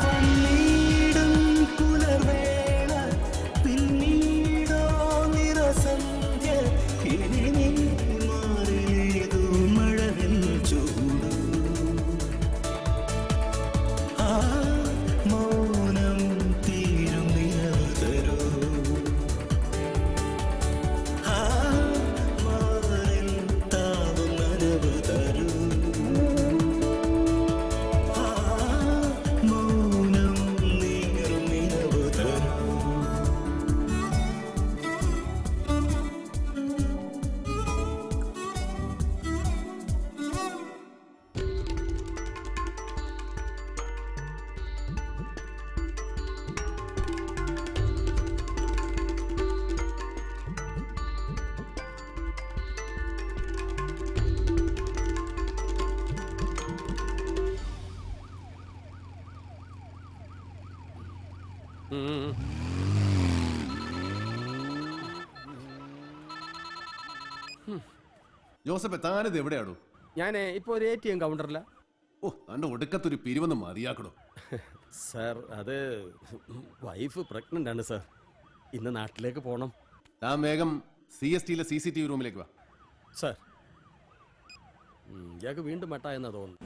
വന്നീടും പുലർവേള പിന്നീടോ നിറസന്ധ്യ ഇനി നീ മാറിയതു മഴവിൽ ചൂട് ആ മൗനം തീരും നിലവ് തരൂ ആ മാറിൽ താവും നനവ് തരൂ ആ മൗനം നീരും നിലവ് തരൂ ജോസഫ് താനിത് എവിടെയാണോ? ഞാൻ ഇപ്പോൾ ഒരു ATM കൗണ്ടറില. ഓ, തന്റെ ഒടുക്കത്തൊരു പിരിവെന്ന് മതിയാക്കണോ. സാർ അത് വൈഫ് പ്രഗ്നന്റ് ആണ് സാർ. ഇന്ന് നാട്ടിലേക്ക് പോകണം. താൻ വേഗം CSTയിലെ CCTV റൂമിലേക്ക് വാ. സാർ ഇയാൾക്ക് വീണ്ടും മട്ടായെന്നാ തോന്നുന്നു.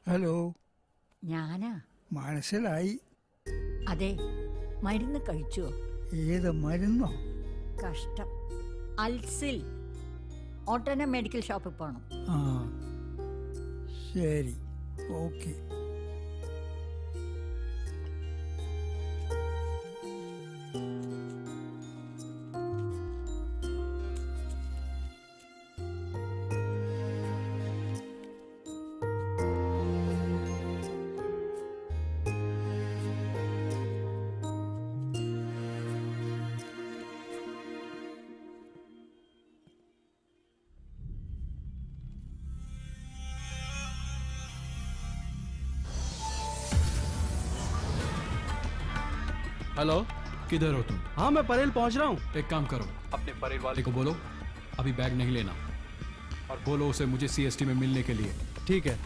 ഹലോ, ഞാനാ. മനസ്സിലായി. അതെ, മരുന്ന് കഴിച്ചോ? ഏത് മരുന്നോ? കഷ്ടം. അൽസിൽ. ഓട്ടോന മെഡിക്കൽ ഷോപ്പിൽ പോകണം. ആ ശരി, ഓക്കെ. हेलो, किधर हो तुम? हाँ मैं परेल पहुंच रहा हूँ. एक काम करो, अपने परेल वाले को बोलो अभी बैग नहीं लेना, और बोलो उसे मुझे CST में मिलने के लिए. ठीक है.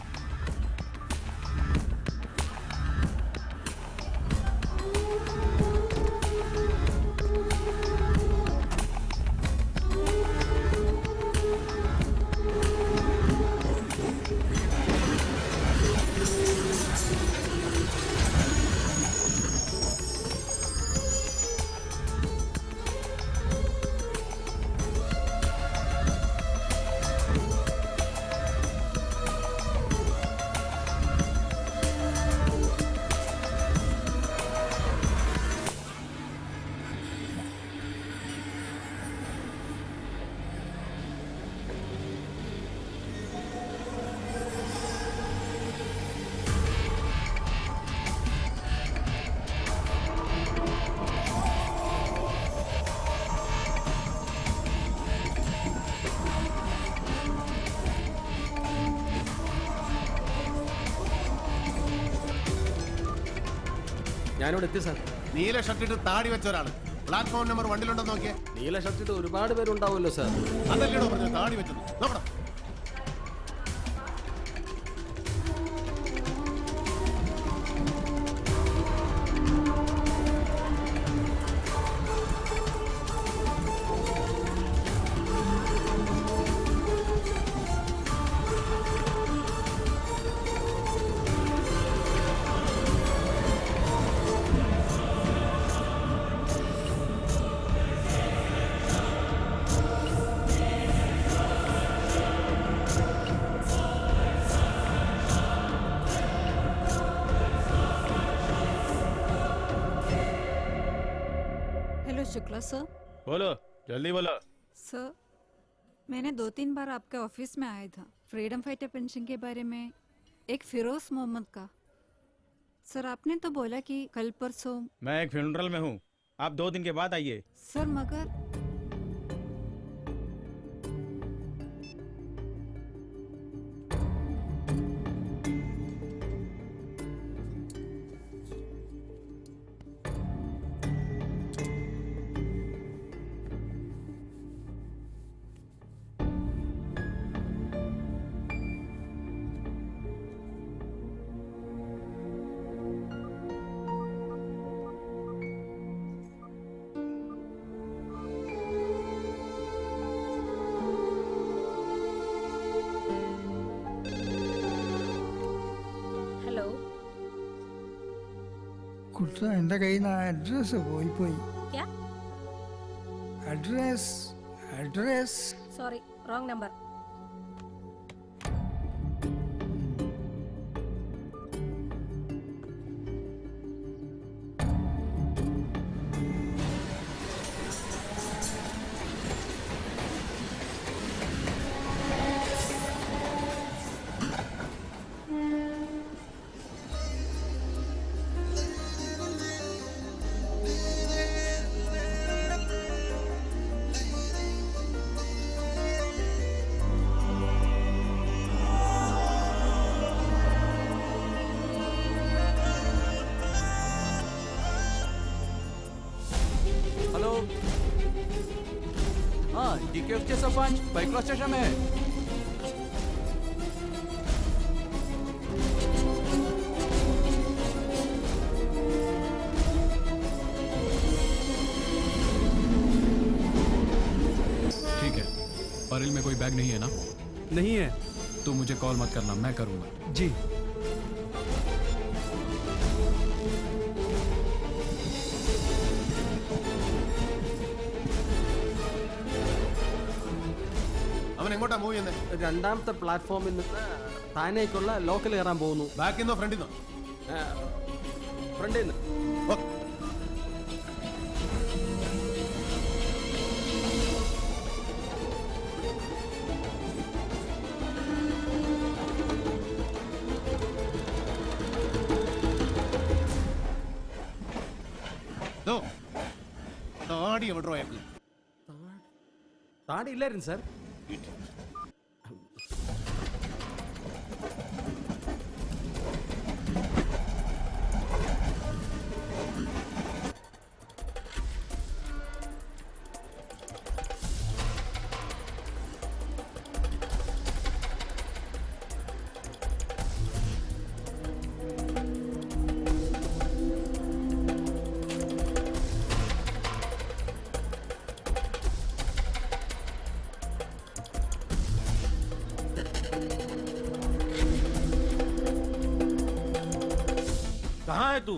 ഞാനിവിടെ എത്തി സാർ. നീല ഷർട്ടിട്ട് താടി വെച്ച ഒരാൾ പ്ലാറ്റ്ഫോം നമ്പർ 1 നോക്കിയേ. നീല ഷർട്ടിട്ട് ഒരുപാട് പേരുണ്ടാവുമല്ലോ സാർ. അതല്ലേടോ പറഞ്ഞു താടി വെച്ചത്. നോക്കണം. Hello Shukla sir. बोलो, जल्दी बोलो. सर, मैंने 2-3 बार आपके ऑफिस में आया था फ्रीडम फाइटर पेंशन के बारे में, एक फिरोज मोहम्मद का. सर आपने तो बोला कि कल परसों. मैं एक फ्यूनरल में हूँ, आप 2 दिन के बाद आइए. सर मगर ഹലോ. കുട്ട എൻ്റെ കയ്യിൽ നിന്ന് ആ അഡ്രസ് പോയി. ക്യാ? Address sorry, wrong number. Hello. हाँ, DKFC सरपंच बाइक स्टेशन में है. ठीक है, परिल में कोई बैग नहीं है ना? नहीं है. तो मुझे कॉल मत करना, मैं करूँगा. जी. അവൻ എങ്ങോട്ടാ മൂവ് ചെയ്യുന്നത്? രണ്ടാമത്തെ പ്ലാറ്റ്ഫോമിൽ നിന്ന് താനേക്കുള്ള ലോക്കൽ കയറാൻ പോകുന്നു. ബാക്കിൽ നിന്നോ ഫ്രണ്ടിൽ നിന്നോ? ഫ്രണ്ടിൽ നിന്ന്. താടി എവിടോ അയാൾക്ക്? താടി ഇല്ലായിരുന്നു സാർ. कहाँ है तू?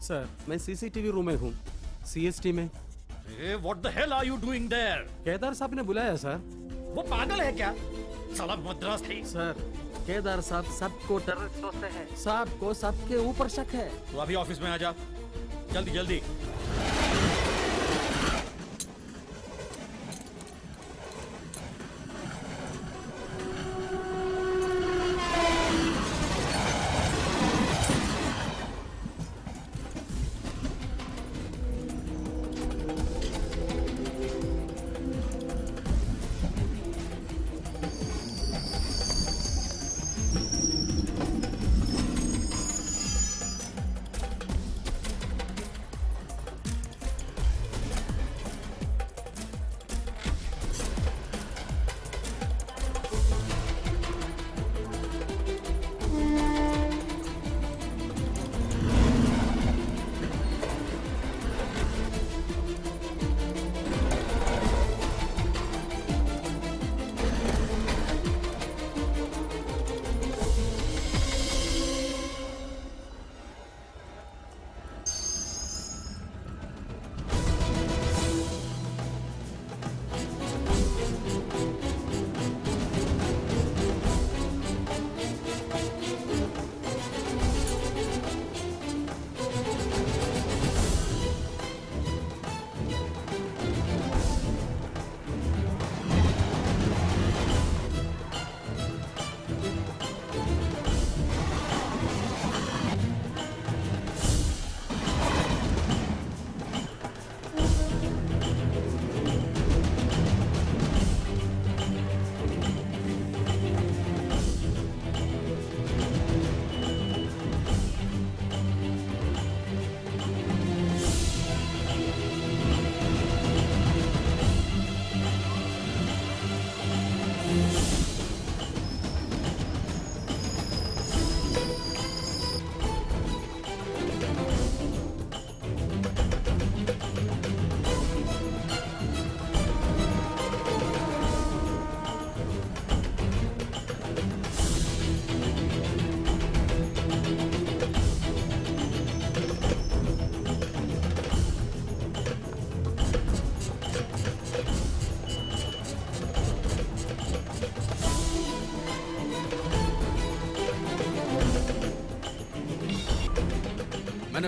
सर मैं CCTV रूम में हूँ, CST में. What the hell are you doing there? Kedar साहब ने बुलाया सर. वो पागल है क्या? साला मद्रास थी. सर केदार साहब सबको टेररिस्ट सोचते हैं, साहब को सबके ऊपर शक है. तू अभी ऑफिस में आ जा, जल्दी जल्दी.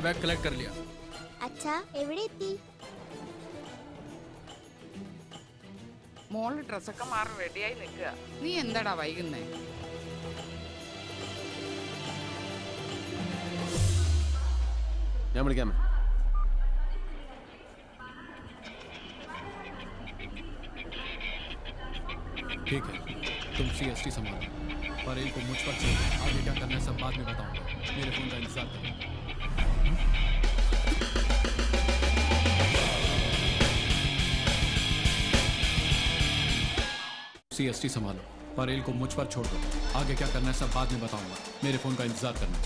बैग कलेक्ट कर लिया। അച്ഛാ എവിടെ എത്തി? മോള് ഡ്രസ്സൊക്കെ മാറി റെഡിയായി നിൽക്കുക. നീ എന്താടാ വൈകുന്നേ? ഞാൻ വിളിക്കാമേ. ठीक है, तुम CST संभालो। परेल को मुझ पर छोड़, आगे क्या करना है सब बाद में बताऊंगा। मेरे फोन का इंतजार करो। CST संभालो, परेल को मुझ पर छोड़ दो। आगे क्या करना है सब बाद में बताऊंगा। मेरे फोन का इंतजार करना।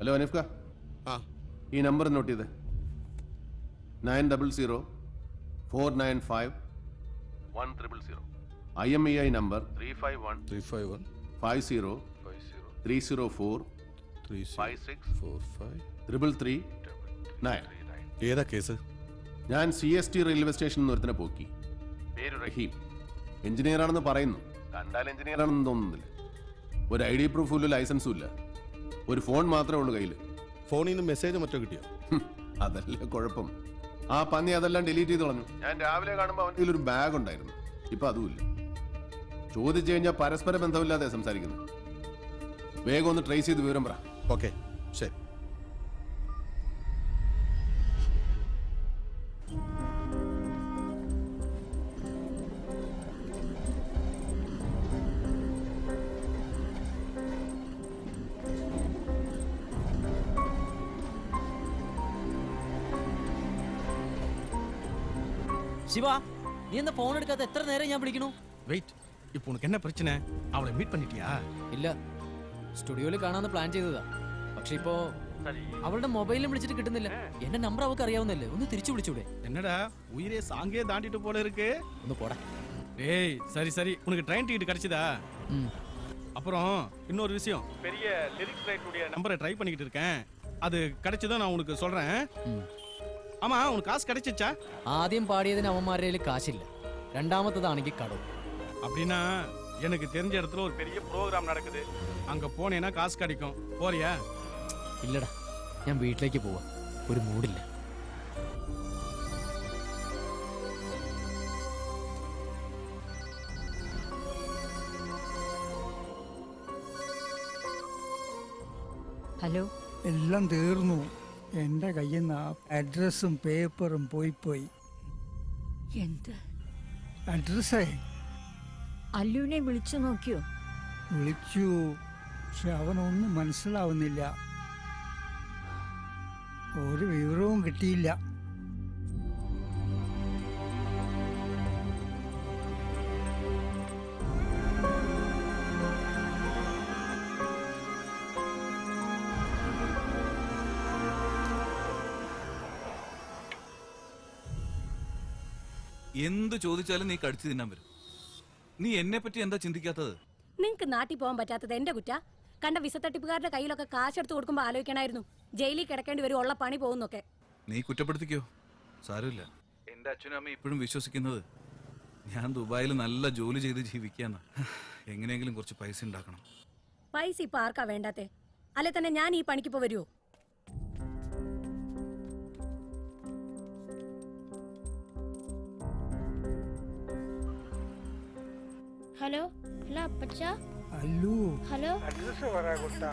ഹലോ അനീഫ്ക, ഈ നമ്പർ നോട്ട് ചെയ്ത് 9004951000. IMEI number 35130456453339. ഏതാ കേസ്? ഞാൻ CST റെയിൽവേ സ്റ്റേഷനിൽ നിന്ന് ഒരുത്തനെ പോക്കി. പേര് റഹീം. എഞ്ചിനീയർ ആണെന്ന് പറയുന്നു. കണ്ടാൽ എഞ്ചിനീയർ ആണെന്ന് തോന്നുന്നില്ല. ഒരു ID പ്രൂഫും ഇല്ല, ലൈസൻസും ഇല്ല. ഒരു ഫോൺ മാത്രമേ ഉള്ളൂ കയ്യിൽ. ഫോണിൽ നിന്ന് മെസ്സേജ് മറ്റോ കിട്ടിയോ? അതല്ല കുഴപ്പം. ആ പന്നി അതെല്ലാം ഡിലീറ്റ് ചെയ്ത് കളഞ്ഞു. ഞാൻ രാവിലെ കാണുമ്പോൾ അവൻ്റെ ഒരു ബാഗ് ഉണ്ടായിരുന്നു. ഇപ്പൊ അതുമില്ല. ചോദിച്ചു കഴിഞ്ഞാൽ പരസ്പര ബന്ധമില്ലാതെ സംസാരിക്കുന്നത്. വേഗം ഒന്ന് ട്രേസ് ചെയ്ത് വിവരം പറ. ഓക്കെ, ശരി. ശിവ, നീ എന്താ ഫോൺ എടുക്കാത്ത? എത്ര നേരം ഞാൻ വിളിക്കണു? വെയിറ്റ്, இப்போ உனக்கு என்ன பிரச்சனை? அவளை மீட் பண்ணிட்டியா? ഇല്ല, സ്റ്റുഡിയോയിൽ കാണാന്ന് പ്ലാൻ ചെയ്തതാ. പക്ഷെ ഇപ്പോ അവളുടെ മൊബൈലിലും വിളിച്ചിട്ട് കിട്ടുന്നില്ല. എന്റെ നമ്പർ അവൾക്ക് അറിയാവുന്നല്ലേ, ഒന്ന് തിരിച്ചു വിളിച്ചൂടെ? என்னடா உயிரே சாங்கே தாண்டிட்டு போல இருக்கு. ഒന്ന് പോടാ. ஏய் சரி சரி, உனக்கு ட்ரெயின் டிக்கெட் கிடைச்சதா? அப்புறம் இன்னொரு விஷயம், பெரிய லிரிக்ஸ் ரைட்டுடைய நம்பரை ட்ரை பண்ணிக்கிட்டு இருக்கேன். அது கிடைச்சதும் நான் உனக்கு சொல்றேன். ஆமா, உனக்கு காசு கிடைச்சிச்சா? ആദ്യം പാടിയതിന് അവന്മാരുടെ കയ്യിൽ കാശില്ല, രണ്ടാമത്തതാണെങ്കിൽ കടം. அப்படின்னா எனக்கு தெரிஞ்ச இடத்துல ஒரு பெரிய ப்ரோக்ராம் நடக்குது. அங்க போனேன்னா காசு கிடைக்கும். போறியா? ഇല്ലടാ, ഞാൻ വീട്ടിലേക്ക് പോവാ. ഒരു മൂഡില്ല. ഹലോ. എല്ലാം തീർന്നു. എൻ്റെ കയ്യിൽ നിന്ന് ആ അഡ്രസ്സും പേപ്പറും പോയി. എന്ത് അഡ്രസ്സേ? അല്ലുവിനെ വിളിച്ചു നോക്കിയോ? വിളിച്ചു, പക്ഷെ അവനൊന്നും മനസ്സിലാവുന്നില്ല. ഒരു വിവരവും കിട്ടിയില്ല. എന്ത് ചോദിച്ചാലും നീ കടിച്ചു തിന്നാൻ വരും. നീ എന്നെ പറ്റി എന്താ ചിന്തിക്കാത്തത്? നിങ്ങക്ക് നാട്ടിൽ പോകാൻ പറ്റാത്തത് എന്റെ കുറ്റ. കണ്ട വിസ തട്ടിപ്പുകാരുടെ കയ്യിലൊക്കെ കാശെടുത്ത് കൊടുക്കുമ്പോൾ ആലോചിക്കണമായിരുന്നു. ജയിലിൽ കിടക്കേണ്ടി വരും, ഉള്ള പണി പോകുന്നൊക്കെ. നീ കുറ്റപ്പെടുത്തിക്കോ, സാരമില്ല. എന്റെ അച്ഛനും അമ്മയും ഇപ്പോഴും വിശ്വസിക്കുന്നത് ഞാൻ ദുബായിൽ നല്ല ജോലി ചെയ്ത് ജീവിക്കാന്ന്. എങ്ങനെയെങ്കിലും കുറച്ച് പൈസ ഉണ്ടാക്കണം. പൈസ ഇപ്പൊ ആർക്കാ വേണ്ടാത്തെ? അല്ലെ തന്നെ ഞാൻ ഈ പണിക്കിപ്പോ വരുമോ? ഹലോ ഹലോ അപ്പച്ച. അല്ലു, ഹലോ. അഡ്രസ് പറ കുട്ടാ.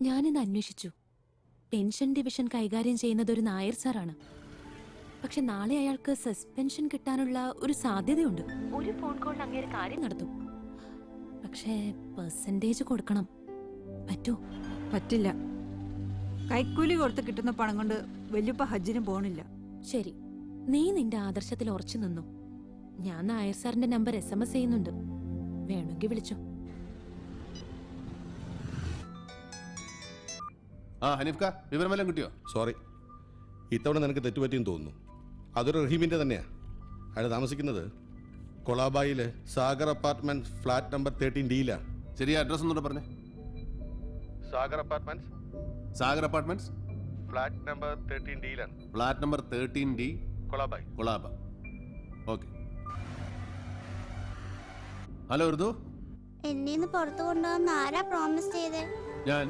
ഞാനിന്ന് അന്വേഷിച്ചു. പെൻഷൻ ഡിവിഷൻ കൈകാര്യം ചെയ്യുന്നത് ഒരു നായർ സാറാണ്. പക്ഷെ നാളെ അയാൾക്ക് സസ്പെൻഷൻ കിട്ടാനുള്ള ഒരു സാധ്യതയുണ്ട്. ഒരു ഫോൺ കോളിൽ അങ്ങേര് കാര്യം നടത്തും. പക്ഷേ പെർസെന്റേജ് കൊടുക്കണം. പറ്റുമോ? പറ്റില്ല. കൈക്കൂലി കൊടുത്ത് കിട്ടുന്ന പണം കൊണ്ട് വല്യപ്പ ഹജ്ജിന് പോണില്ല. ശരി, നീ നിന്റെ ആദർശത്തിൽ ഉറച്ചു നിന്നു. ഞാൻ നായർ സാറിന്റെ നമ്പർ SMS ചെയ്യുന്നുണ്ട്. വേണമെങ്കിൽ വിളിച്ചോ. ആ ഹനീഫ്ക, വിവരമെല്ലാം കിട്ടിയോ? സോറി, ഇത്തവണ നിനക്ക് തെറ്റുപറ്റിയെന്ന് തോന്നുന്നു. അതൊരു റഹീമിൻ്റെ തന്നെയാണ്. അയാൾ താമസിക്കുന്നത് കൊളാബായിലെ സാഗർ അപ്പാർട്ട്മെന്റ് ഫ്ലാറ്റ് നമ്പർ 13D-ലാണ്. ശരിയാ അഡ്രസ് ഒന്നുകൂടെ പറഞ്ഞേ. Sagar apartments, Sagar apartments, flat number 13D-ലാണ്. ഫ്ലാറ്റ് നമ്പർ 13D, കൊളാബായി. കൊളാബ. ഓക്കെ. ഹലോ ഉർദു, എന്നെ പുറത്തു കൊണ്ടുപോകാൻ ആരാ പ്രോമിസ് ചെയ്തേ? ഞാൻ.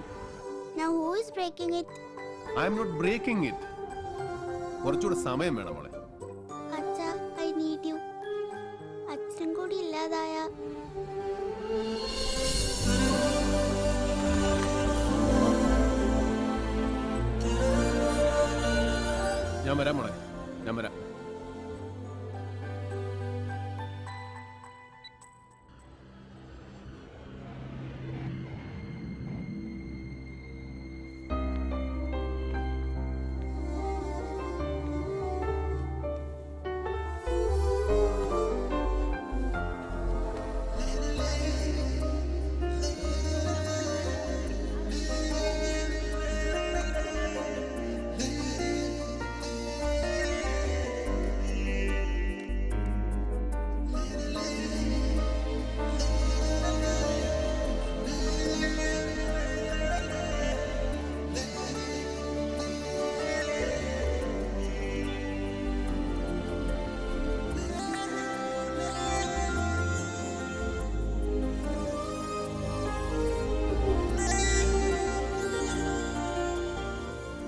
Now who is breaking it? I am not breaking it. കുറച്ചുകൂടെ സമയം വേണം മോളെ. അച്ഛാ, I need you. അച്ഛനും കൂടി ഇല്ലാതായ ഞാൻ വരാം മോളെ, ഞാൻ വരാം.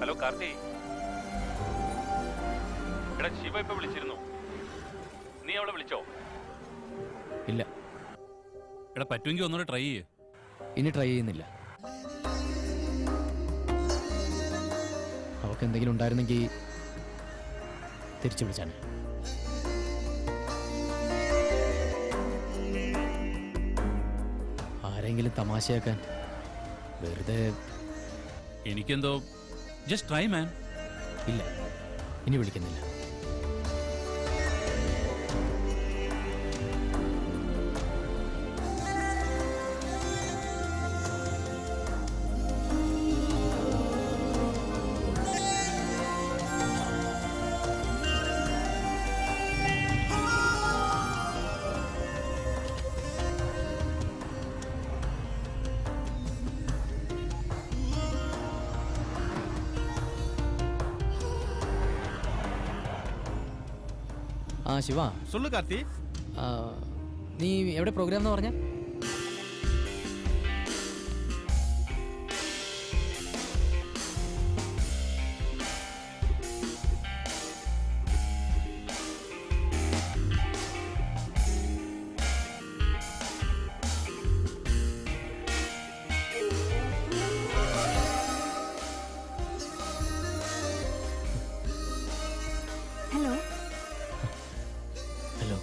ഹലോ കാർത്തി, എടാ ശിവ ഇപ്പൊ വിളിച്ചിരുന്നു. നീ അവളെ വിളിച്ചോ? ഇല്ല. എടാ പറ്റുമെങ്കിൽ ഒന്നുകൂടെ ട്രൈ ചെയ്യ്. ഇനി ട്രൈ ചെയ്യുന്നില്ല. അവൾക്ക് എന്തെങ്കിലും ഉണ്ടായിരുന്നെങ്കിൽ തിരിച്ചു വിളിച്ചാണ്. ആരെങ്കിലും തമാശയാക്കാൻ വെറുതെ. എനിക്കെന്തോ ജസ്റ്റ് ട്രൈ മാൻ. ഇല്ല, ഇനി വിളിക്കുന്നില്ല. ആ ശിവ, சொல்லு கார்த்தி. നീ എവിടെ പ്രോഗ്രാം എന്ന് പറഞ്ഞ? ഹലോ. ഹലോ.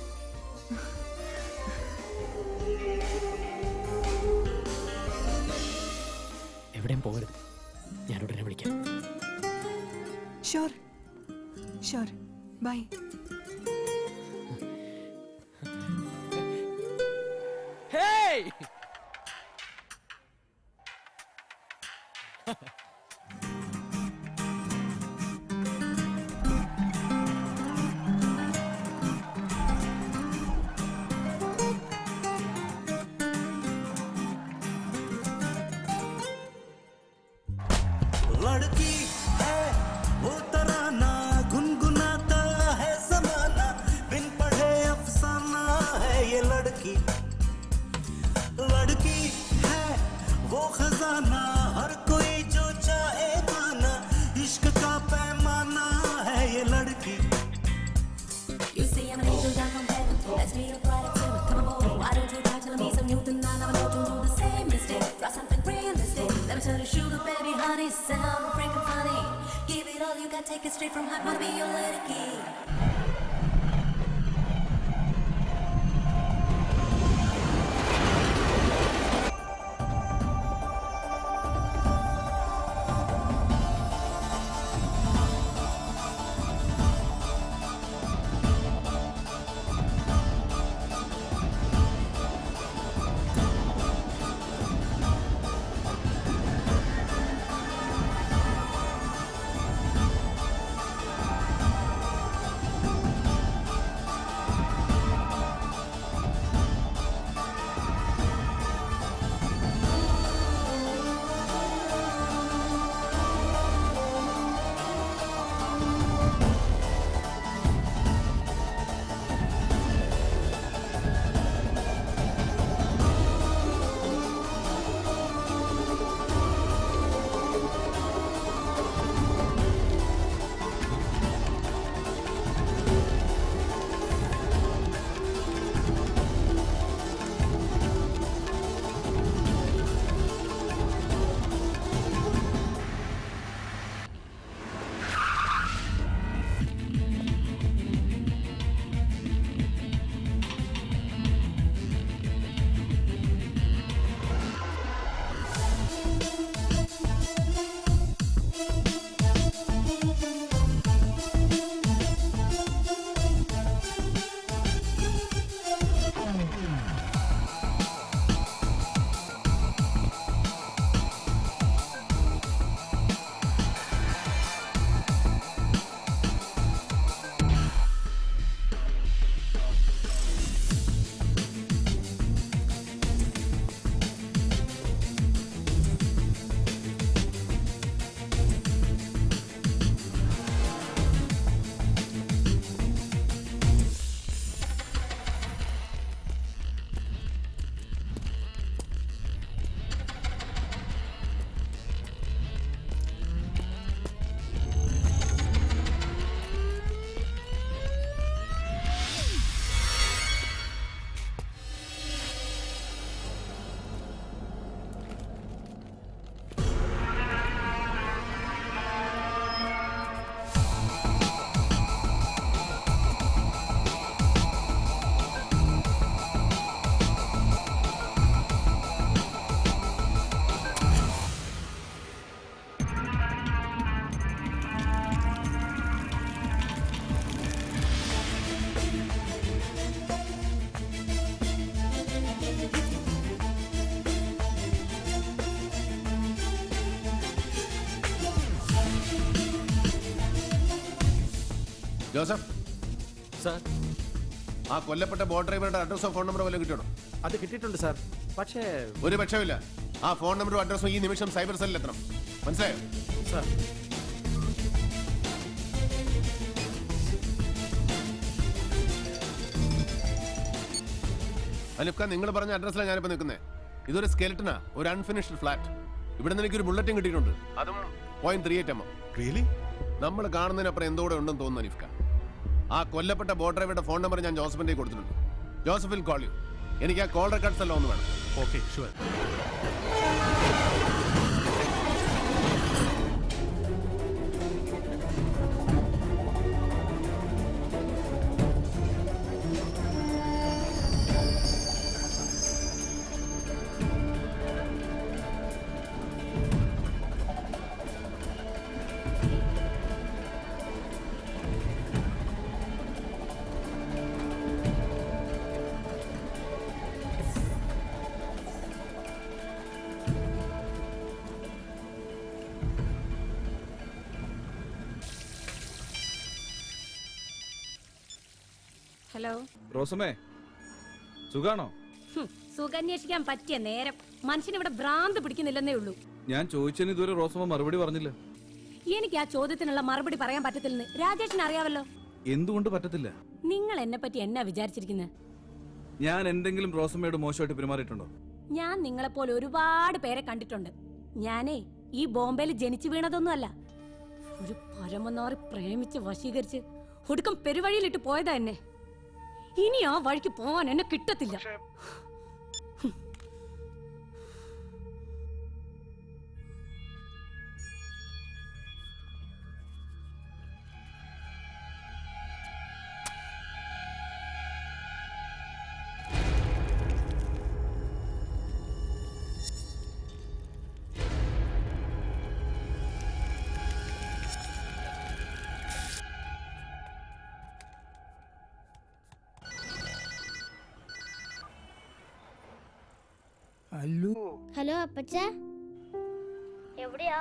എവിടെയും പോകരുത്. ഞാൻ ഉടനെ വിളിക്കാം. Sure sure. ബൈ. ഹേയ്, लड़की है वो तराना गुनगुनाता है ज़माना बिन पढ़े अफसाना है ये लड़की है वो खजाना हर कोई जो चाहे पाना इश्क का पैमाना है ये लड़की. You see I'm an angel down from heaven. Let's meet up right at 7. Come on, why don't you try telling me some new thing? I never know to do the same mistake. Try something realistic. Let me tell you, sugar baby. nice and I'm freaking funny. Give it all you got, take it straight from heart. Wanna be your little kid. Joseph sir, ആ കൊല്ലപ്പെട്ട ബോട്ട് ഡ്രൈവറുടെ അഡ്രസ്സോ ഫോൺ നമ്പറോ വല്ലതും കിട്ടണം? അത് കിട്ടിയിട്ടുണ്ട് സാർ. പക്ഷേ ഒരു പക്ഷമില്ല. ആ ഫോൺ നമ്പറും അഡ്രസ്സും ഈ നിമിഷം സൈബർ സെല്ലിൽ എത്തണം. മനസ്സിലായോ? സാർ. അലിഫ്ക, നിങ്ങൾ പറഞ്ഞ അഡ്രസ്സിലാണ് ഞാനിപ്പോൾ നിൽക്കുന്നത്. ഇതൊരു സ്കെലറ്റനാ, ഒരു അൺഫിനിഷ്ഡ് ഫ്ലാറ്റ്. ഇവിടെ നിന്ന് എനിക്കൊരു ബുള്ളറ്റും കിട്ടിയിട്ടുണ്ട്. അതും 0.38 mm. റിയലി? നമ്മൾ കാണുന്നതിനപ്പുറം എന്തോടെ ഉണ്ടെന്ന് തോന്നുന്നു അലിഫ്ക. ആ കൊല്ലപ്പെട്ട ബോട്ട് ഡ്രൈവറുടെ ഫോൺ നമ്പർ ഞാൻ ജോസഫിന്റെ കൊടുത്തിട്ടുണ്ട്. Joseph will call you. എനിക്ക് ആ കോൾ റെക്കോർഡ്സ് എല്ലാം ഒന്ന് വേണം. Okay, sure. ഹലോ റോസമ്മേ, സുഖാണോ? സുഖന്വേഷിക്കാൻ പറ്റിയ നേരം. മനുഷ്യനിവിടെ ഭ്രാന്ത് പിടിക്കുന്നില്ലെന്നേ ഉള്ളൂ. ഞാൻ ചോദിച്ചതിന് ഇതുവരെ റോസമ്മ മറുപടി പറഞ്ഞില്ല. എനിക്ക് ആ ചോദ്യത്തിനുള്ള മറുപടി പറയാൻ പറ്റത്തില്ലെന്ന് രാജേഷിന് അറിയാവല്ലോ. എന്തുകൊണ്ട് പറ്റത്തില്ല? നിങ്ങൾ എന്നെ പറ്റി എന്നാ വിചാരിച്ചിരിക്കുന്നത്? ഞാൻ എന്തെങ്കിലും റോസമ്മയോട് മോശമായിട്ട് പെരുമാറിയിട്ടുണ്ടോ? ഞാൻ നിങ്ങളെപ്പോലെ ഒരുപാട് പേരെ കണ്ടിട്ടുണ്ട്. ഞാനേ ഈ ബോംബെയിൽ ജനിച്ചു വീണതൊന്നുമല്ല. ഒരു പരമനാറി പ്രേമിച്ച് വശീകരിച്ച് ഒടുക്കം പെരുവഴിയിലിട്ട് പോയതാ എന്നെ. ഇനി ആ വഴിക്ക് പോവാൻ എന്നെ കിട്ടത്തില്ല. അല്ലു ഹലോ അപ്പച്ച, എവിടെയാ?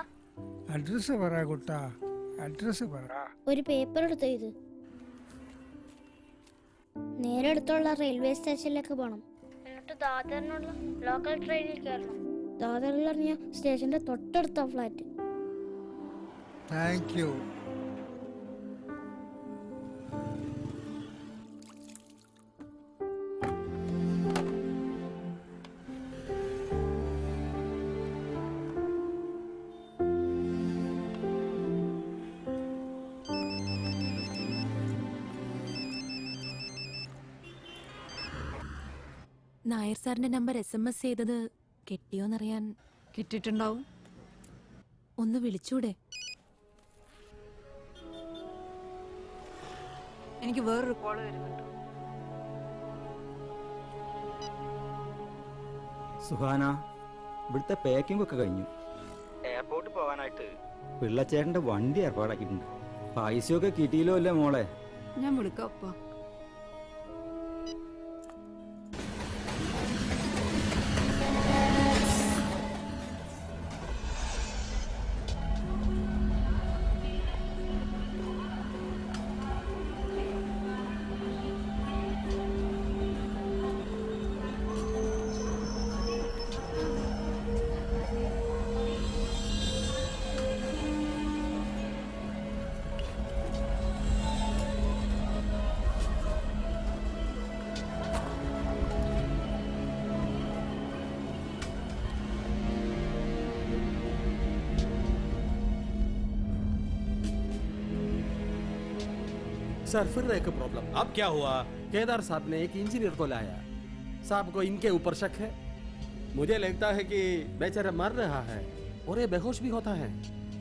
അഡ്രസ് പറ കുട്ടാ, അഡ്രസ് പറ. ഒരു പേപ്പർ എടുത്തോ. ഇത് നേരെ അടുത്തുള്ള റെയിൽവേ സ്റ്റേഷനിലേക്ക് പോകണം. എന്നിട്ട് ദാദറിനുള്ള ലോക്കൽ ട്രെയിനിൽ കയറണം. ദാദറിൽ ഇറങ്ങിയ സ്റ്റേഷന്റെ തൊട്ടടുത്ത ഫ്ലാറ്റ്. Thank you. നായർ സാറിന്റെ നമ്പർ SMS ചെയ്തത് കിട്ടിയോന്നറിയാൻ. കിട്ടിയിട്ടുണ്ടാവും. ഒന്ന് വിളിച്ചൂടെ? എനിക്ക് വേറൊരു കോള് വരുന്നുണ്ട്. സുഹാന, ഇവിടുത്തെ പാക്കിംഗ് ഒക്കെ കഴിഞ്ഞു. എയർപോർട്ടിൽ പോകാനായിട്ട് പിള്ളച്ചേട്ടൻ്റെ വണ്ടി ഏർപ്പാടാക്കിയിട്ടുണ്ട്. പൈസയൊക്കെ കിട്ടിയില്ലോ അല്ലേ മോളെ? ഞാൻ വിളിക്കാം അപ്പ. सर फिर एक प्रॉब्लम। अब क्या हुआ? केदार साहब ने एक इंजीनियर को लाया। साहब को इनके ऊपर शक है। मुझे लगता है कि बेचारा मर रहा है और ये बेहोश भी होता है।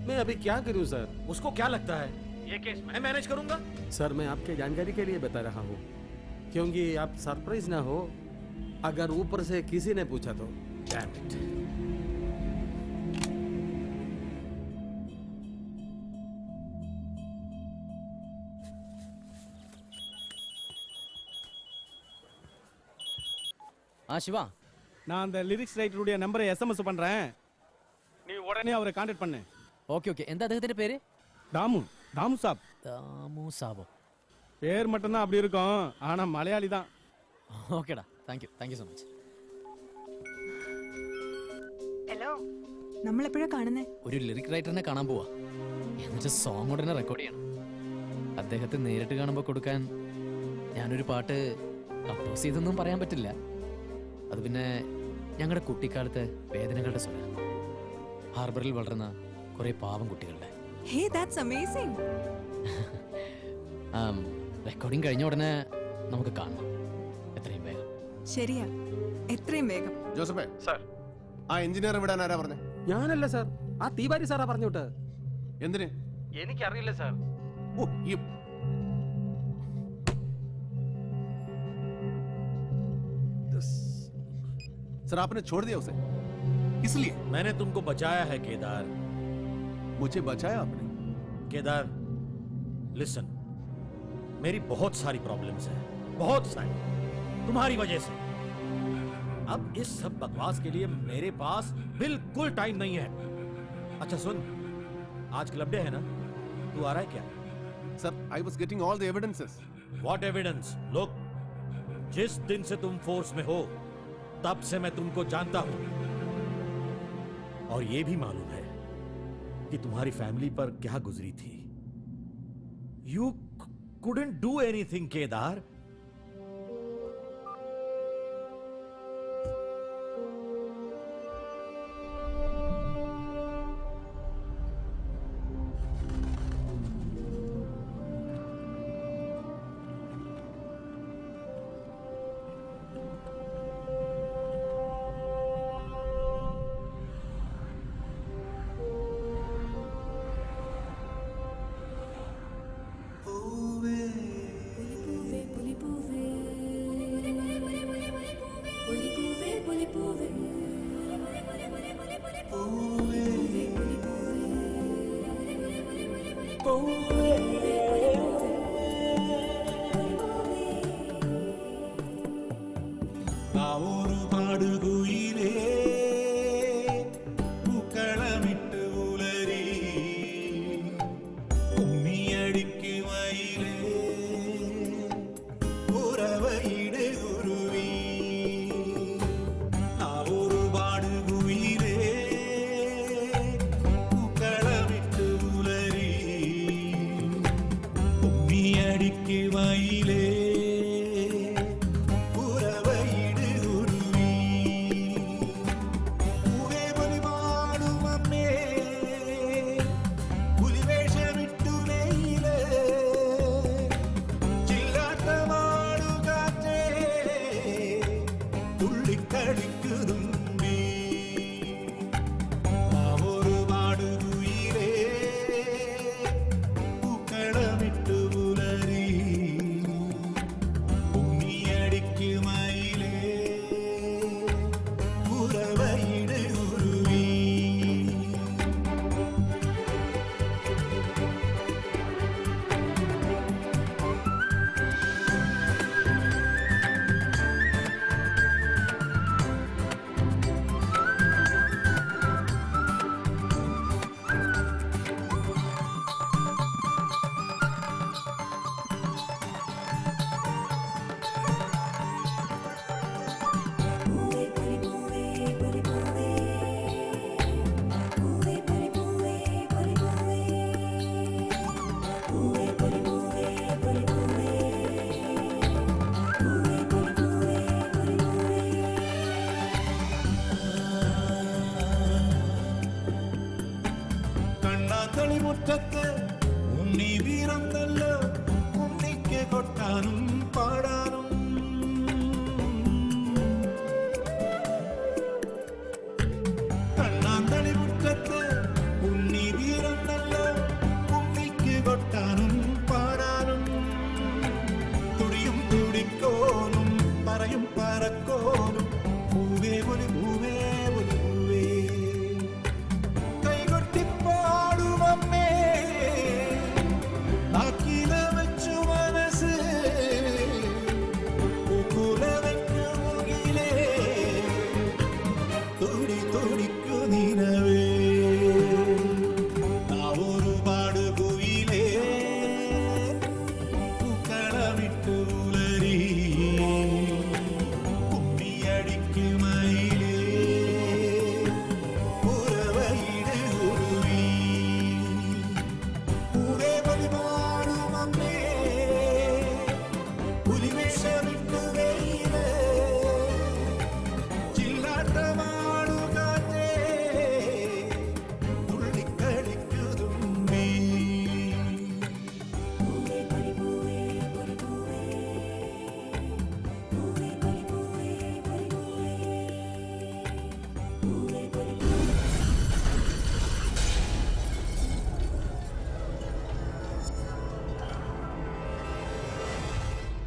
मैं अभी क्या करूं सर? उसको क्या लगता है? ये केस मैं मैनेज करूंगा। सर मैं आपके जानकारी के लिए बता रहा हूँ, क्योंकि आप सरप्राइज ना हो अगर ऊपर से किसी ने पूछा तो। Damn it. சிவா, நான் அந்த லிரிக்ஸ் ரைட்டருடைய நம்பரை SMS பண்றேன். நீ உடனே அவரை கான்டாக்ட் பண்ணு. Okay okay. എന്താ അദ്ദേഹത്തിന്റെ പേര്? தாமு சாப். ദാമു സാബോ. பேர் மட்டும்தான் அப்படி இருக்கும், ஆனா மலையாளி தான். ഓക്കേടാ, thank you so much. Hello, നമ്മളെപ്പോഴാ കാണുന്നേ? ഒരു ലിറിക് റൈറ്ററിനെ കാണാൻ പോവാ. എന്നിട്ട് സോങ് ഉടനെ റെക്കോർഡ് ചെയ്യണം. അദ്ദേഹത്തെ നേരിട്ട് കാണുമ്പോൾ കൊടുക്കാൻ ഞാനൊരു പാട്ട് കമ്പോസ് ചെയ്തൊന്നും പറയാൻ പറ്റില്ല. അത് പിന്നെ ഞങ്ങളുടെ കുട്ടിക്കാലത്തെ വേദനകളുടെ സ്വരം, ഹാർബറിൽ വളർന്ന കുറെ പാവം കുട്ടികളുടെ. ഹേ, ദാറ്റ്സ് അമേസിംഗ്. റെക്കോർഡിംഗ് കഴിഞ്ഞ ഉടനെ നമുക്ക് കാണണം, എത്രയും വേഗം. ശരിയാ, എത്രയും വേഗം. ജോസഫേ സർ, ആ എഞ്ചിനീയർ വിടാൻ ആരാ പറഞ്ഞേ? ഞാനല്ല സാർ, ആ തീവാരി സാറാ പറഞ്ഞോട്ട്. എന്തിന്? എനിക്കറിയില്ല സാർ. ഓ, ഈ सर आपने छोड़ दिया उसे, इसलिए मैंने तुमको बचाया है केदार। मुझे बचाया आपने? केदार लिसन, मेरी बहुत सारी प्रॉब्लम्स हैं, बहुत सारी, तुम्हारी वजह से। अब इस सब बकवास के लिए मेरे पास बिल्कुल टाइम नहीं है। अच्छा सुन, आज क्लब डे है ना, तू आ रहा है क्या? Sir I was getting all the evidences. What evidence? Look, जिस दिन से तुम फोर्स में हो तब से मैं तुमको जानता हूं, और ये भी मालूम है कि तुम्हारी फैमिली पर क्या गुजरी थी। You couldn't do anything, Kedar.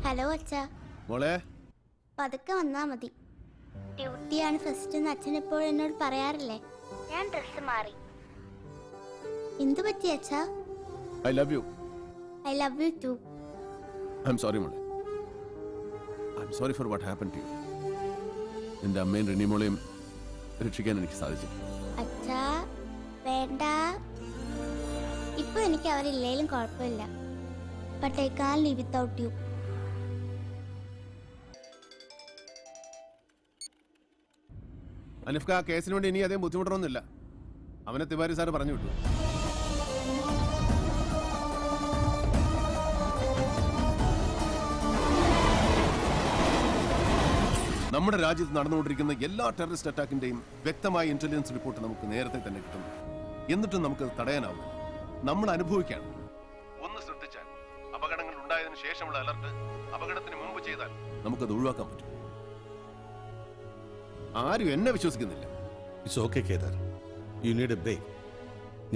Hello അച്ഛാ. മോളെ പതുക്കെ വന്നാ മതി. ഡ്യൂട്ടിയാണ് ഫസ്റ്റ് എന്ന് അച്ഛൻ എപ്പോഴും എന്നോട് പറയാറില്ലേ. ഞാൻ ഡ്രസ് മാറി. എന്തു പറ്റി അച്ഛാ? I love you. I love you too. I'm sorry മോളെ. I'm sorry for what happen to you. എൻ്റെ അമ്മയും റിനിമോളെയും രക്ഷിക്കാൻ എനിക്ക് സാധിച്ചു. അച്ഛാ വേണ്ട. ഇപ്പൊ എനിക്ക് അവരില്ലേലും കുഴപ്പമില്ല. But I can live without you. അനിഫ്ക, ആ കേസിന് വേണ്ടി ഇനി അധികം ബുദ്ധിമുട്ടൊന്നുമില്ല. അവനെ തിവാരി സാറ് പറഞ്ഞു വിട്ടു. നമ്മുടെ രാജ്യത്ത് നടന്നുകൊണ്ടിരിക്കുന്ന എല്ലാ ടെററിസ്റ്റ് അറ്റാക്കിന്റെയും വ്യക്തമായ ഇന്റലിജൻസ് റിപ്പോർട്ട് നമുക്ക് നേരത്തെ തന്നെ കിട്ടുന്നു. എന്നിട്ടും നമുക്ക് തടയാനാവും. നമ്മൾ അനുഭവിക്കുകയാണ്. ഒന്ന് ശ്രദ്ധിച്ചാൽ അപകടങ്ങൾ ഉണ്ടായതിനു ശേഷമുള്ള അലർട്ട് അപകടത്തിന് മുമ്പ് ചെയ്താൽ നമുക്കത് ഒഴിവാക്കാൻ പറ്റും. ആരും എന്നെ വിശ്വസിക്കുന്നില്ല. It's okay Kedar, you need a break.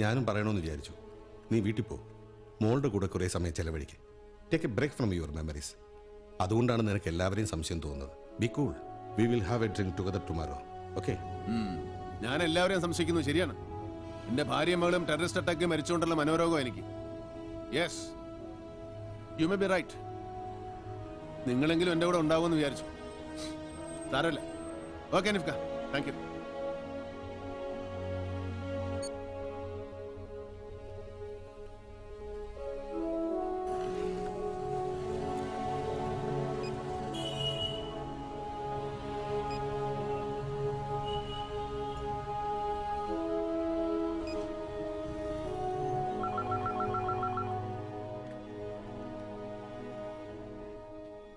ഞാനും പറയണമെന്ന് വിചാരിച്ചു. നീ വീട്ടിൽ പോ, മോളുടെ കൂടെ കുറേ സമയം ചെലവഴിക്കുക. Take a break from your memories. അതുകൊണ്ടാണ് നിനക്ക് എല്ലാവരെയും സംശയം തോന്നുന്നത്. Be cool, we will have a drink together tomorrow. Okay? ഞാൻ എല്ലാവരെയും സംശയിക്കുന്നു, ശരിയാണ്. എന്റെ ഭാര്യയും മകളും ടെററിസ്റ്റ് അറ്റാക്ക് മരിച്ചുകൊണ്ടുള്ള മനോരോഗം എനിക്ക്. Yes, you may be right. നിങ്ങളെങ്കിലും എൻ്റെ കൂടെ ഉണ്ടാവുമെന്ന് വിചാരിച്ചു. സാരമില്ല. ഓക്കെ നിഫ്ക, thank you.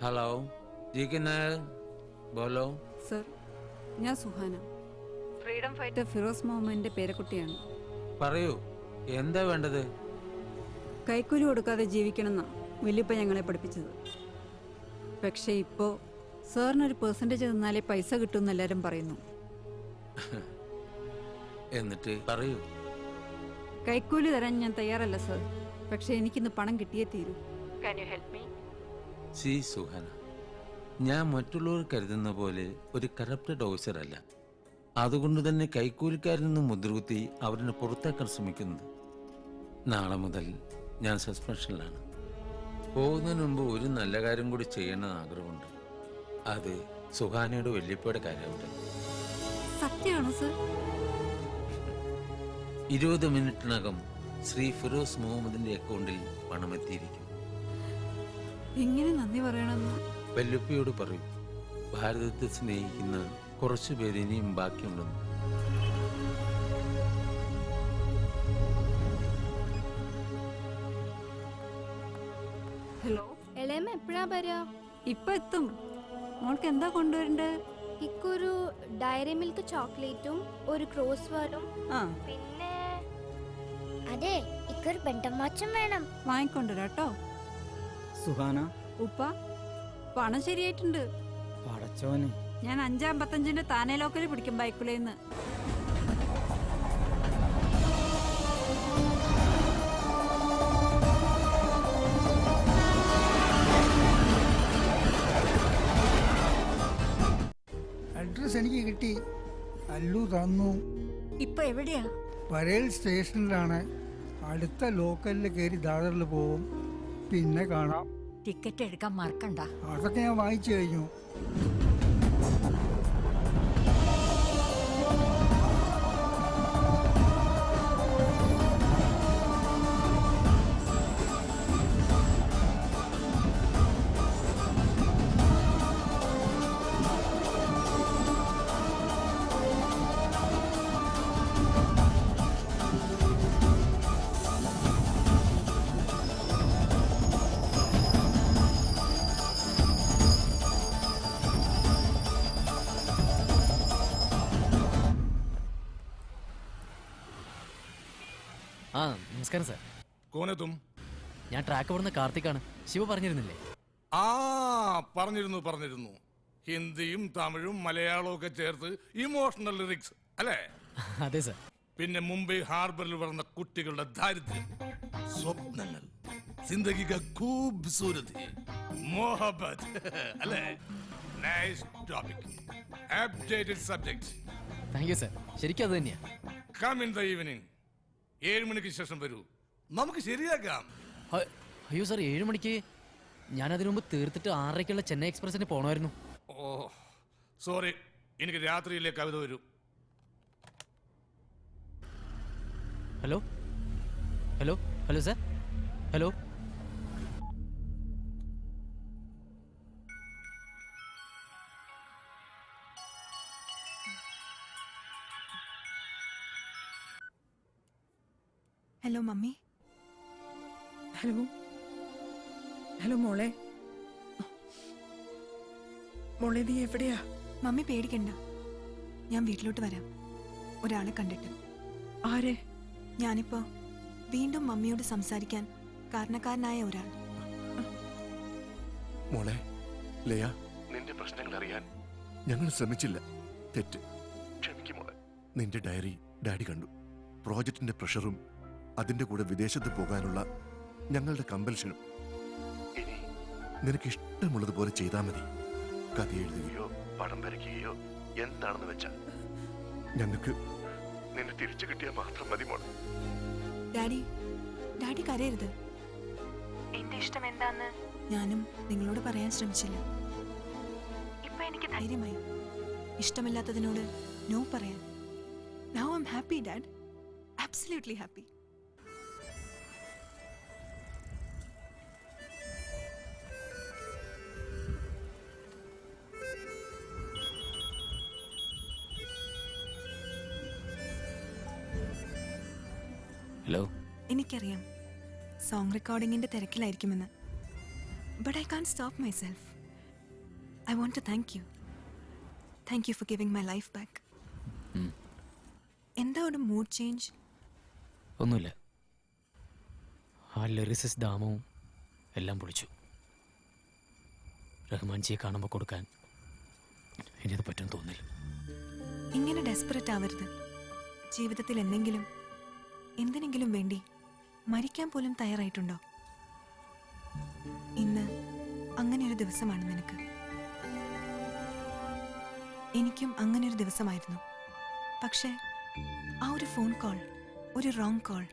Hello, G K Nair, ബോലോ. സർ, ഞാൻ സുഹാന, ഫ്രീഡം ഫൈറ്റർ ഫിറോസ് മുഹമ്മദിന്റെ പേരക്കുട്ടിയാണ്. പറയൂ, എന്താ വേണ്ടത്? കൈക്കൂലി കൊടുക്കാതെ ജീവിക്കണമെന്നാ വലിയപ്പ ഞങ്ങളെ പഠിപ്പിച്ചത്. പക്ഷേ ഇപ്പോൾ സാറിനൊരു പെർസെൻറ്റേജ് തന്നാലേ പൈസ കിട്ടുമെന്ന് എല്ലാവരും പറയുന്നു. എന്നിട്ട് പറയൂ. കൈക്കൂലി തരാൻ ഞാൻ തയ്യാറല്ല സർ, പക്ഷേ എനിക്കിന്ന് പണം കിട്ടിയേ തീരൂ. Can you help me? സി സുഹാന, ഞാൻ മറ്റുള്ളവർ കരുതുന്ന പോലെ ഒരു കറപ്റ്റഡ് ഓഫീസർ അല്ല. അതുകൊണ്ട് തന്നെ കൈക്കൂലിക്കാരിൽ നിന്ന് മുദ്രകുത്തി അവരിനെ പുറത്താക്കാൻ ശ്രമിക്കുന്നത്. നാളെ മുതൽ ഞാൻ സസ്പെൻഷനിലാണ്. പോകുന്നതിന് മുമ്പ് ഒരു നല്ല കാര്യം കൂടി ചെയ്യണമെന്ന് ആഗ്രഹമുണ്ട്. അത് സുഹാനയുടെ വല്യപ്പയുടെ കാര്യമുണ്ട്. സത്യമാണോ സർ? 20 മിനിറ്റിനകം ശ്രീ ഫിറോസ് മുഹമ്മദിന്റെ അക്കൗണ്ടിൽ പണം എത്തിയിരിക്കും. എങ്ങനെ നന്ദി പറയണമെന്ന് വല്യപ്പയോട് പറയും. ഭാരതത്തെ സ്നേഹിക്കുന്ന കുറച്ചു പേര് ഇനിയും ബാക്കിയുണ്ടെന്ന്. ഹലോ, എളേമ്മ എപ്പോഴാ വരാ? ഇപ്പൊ എത്തും. മോൾക്ക് എന്താ കൊണ്ടുവരണ്ടേ? ഇക്കൊരു ഡയറി മിൽക്ക് ചോക്ലേറ്റും ഒരു ക്രോസ് വേർഡും പിന്നെ അതെ ഇക്കൊരു ബെണ്ടമാച്ചും വേണം. വാങ്ങിക്കൊണ്ടുവരാട്ടോ. സുഹാന, ഉപ്പ പണം ശരിയായിട്ടുണ്ട്. പടച്ചോനെ, ഞാൻ 555-ന്റെ താനെ ലോക്കല് പിടിക്കും ബൈക്കുലേന്ന്. അഡ്രസ് എനിക്ക് കിട്ടി. അല്ലു തന്നു. ഇപ്പൊ എവിടെയാ? പരേൽ സ്റ്റേഷനിലാണ്. അടുത്ത ലോക്കലിൽ കയറി ദാദറിൽ പോവും. പിന്നെ കാണാം. ടിക്കറ്റ് എടുക്കാൻ മറക്കണ്ട. അതൊക്കെ ഞാൻ വാങ്ങിച്ചു കഴിഞ്ഞു. ആ നമസ്കാരം സാർ. കോനെത്തും? ഞാൻ ട്രാക്ക് ഓടുന്ന കാർത്തിക്കാണ്. ശിവ പറഞ്ഞിരുന്നില്ലേ? ആ പറഞ്ഞിരുന്നു. ഹിന്ദിയും തമിഴും മലയാളവും ഒക്കെ ചേർത്ത് ഇമോഷണൽ ലിറിക്സ് അല്ലേ? അതെ സാർ. പിന്നെ മുംബൈ ഹാർബറിൽ വളർന്ന കുട്ടികളുടെ ദാരിദ്ര്യം, സ്വപ്നങ്ങൾ, സിന്ദഗി കാ ഖൂബ്സൂരതി, മോഹബത്ത് അല്ലേ? Nice topic, updated subject. Thank you sir, ശരിക്കും അത് തന്നെയാ. Come in the evening. 7 മണിക്ക് ശേഷം വരൂ, നമുക്ക് ശരിയാക്കാം. അയ്യോ സാർ, 7 മണിക്ക് ഞാൻ അതിനു മുമ്പ് തീർത്തിട്ട് 6:30 ചെന്നൈ എക്സ്പ്രസിന് പോകണമായിരുന്നു. ഓ സോറി, എനിക്ക് രാത്രിയിലെ കവിത വരൂ. Hello hello hello sir, hello. Hello mummy. Hello hello മോളെ. മോളെ നീ എവിടെയാ? മമ്മി പേടിക്കണ്ട, ഞാൻ വീട്ടിലോട്ട് വരാം ഒരാളെ കണ്ടിട്ട്. ആരെ? ഞാനിപ്പോ വീണ്ടും മമ്മിയോട് സംസാരിക്കാൻ കാരണക്കാരനായ ഒരാൾ. മോളെ ലയ, നിന്റെ പ്രശ്നങ്ങൾ അറിയാൻ ഞങ്ങൾ ശ്രമിച്ചില്ല, തെറ്റ്. ക്ഷമിക്കും മോളെ. നിന്റെ ഡയറി ഡാഡി കണ്ടു. പ്രോജക്റ്റിന്റെ പ്രഷറും അതിന്റെ കൂടെ വിദേശത്ത് പോകാനുള്ള ഞങ്ങളുടെ കമ്പൽഷനും. ഇനി നിനക്ക് ഇഷ്ടമുള്ളതുപോലെ ചെയ്താൽ മതി. കഥ എഴുതുകയോ പടം വരയ്ക്കുകയോ എന്താണെന്ന് വെച്ചാൽ ഞങ്ങൾക്ക് നിന്നെ തിരിച്ചു കിട്ടിയാൽ മാത്രം മതി മോളെ. ഡാഡി, ഡാഡി കരയരുത്. എന്റെ ഇഷ്ടം എന്താന്ന് ഞാനും നിങ്ങളോട് പറയാൻ ശ്രമിച്ചില്ല. ഇപ്പൊ എനിക്ക് ധൈര്യമായി ഇഷ്ടമില്ലാത്തതിനോട് നോ പറയാൻ. Now I'm happy, Dad. Absolutely happy. Hello. എനിക്കറിയാം സോങ് റെക്കോർഡിങ്ങിന്റെ തിരക്കിലായിരിക്കുമെന്ന്. But I can stop myself. I want to thank you. Thank you for giving my life back. എന്താ ഒരു മൂഡ് ചേഞ്ച്? ഒന്നുമില്ല, ആ ലിറിസിസ് ദാമവും എല്ലാം പൊളിച്ചു. റഹ്മാൻജിയെ കാണുമ്പോൾ കൊടുക്കാൻ ഇനിയത് പറ്റും തോന്നില്ല. ഇങ്ങനെ ഡെസ്പറേറ്റ് ആവരുത്. ജീവിതത്തിൽ എന്തിനെങ്കിലും വേണ്ടി മരിക്കാൻ പോലും തയ്യാറായിട്ടുണ്ടോ? ഇന്ന് അങ്ങനെ ഒരു ദിവസമാണ് നിനക്ക്. എനിക്കും അങ്ങനെ ഒരു ദിവസമായിരുന്നു. പക്ഷേ ആ ഒരു ഫോൺ കോൾ, ഒരു റോങ് കോൾ,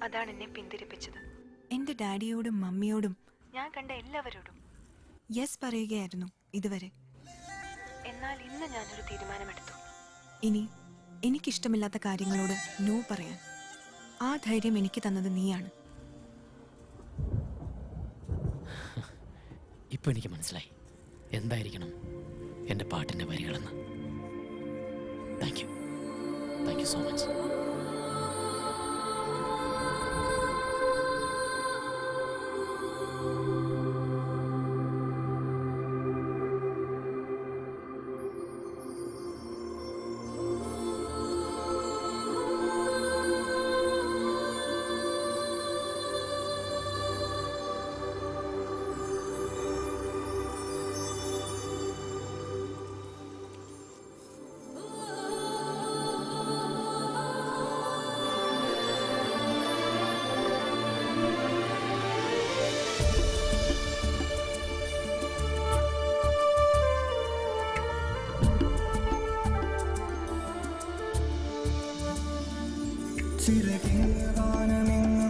അതാണ് എന്നെ പിന്തിരിപ്പിച്ചത്. എന്റെ ഡാഡിയോടും മമ്മിയോടും ഞാൻ കണ്ട എല്ലാവരോടും യെസ് പറയുകയായിരുന്നു ഇതുവരെ. എന്നാൽ ഇന്ന് ഞാനൊരു തീരുമാനമെടുത്തു. ഇനി എനിക്കിഷ്ടമില്ലാത്ത കാര്യങ്ങളോട് നോ പറയാൻ. ആ ധൈര്യം എനിക്ക് തന്നത് നീയാണ്. ഇപ്പൊ എനിക്ക് മനസ്സിലായി എന്തായിരിക്കണം എൻ്റെ പാട്ടിൻ്റെ വരികളെന്ന്. Thank you so much.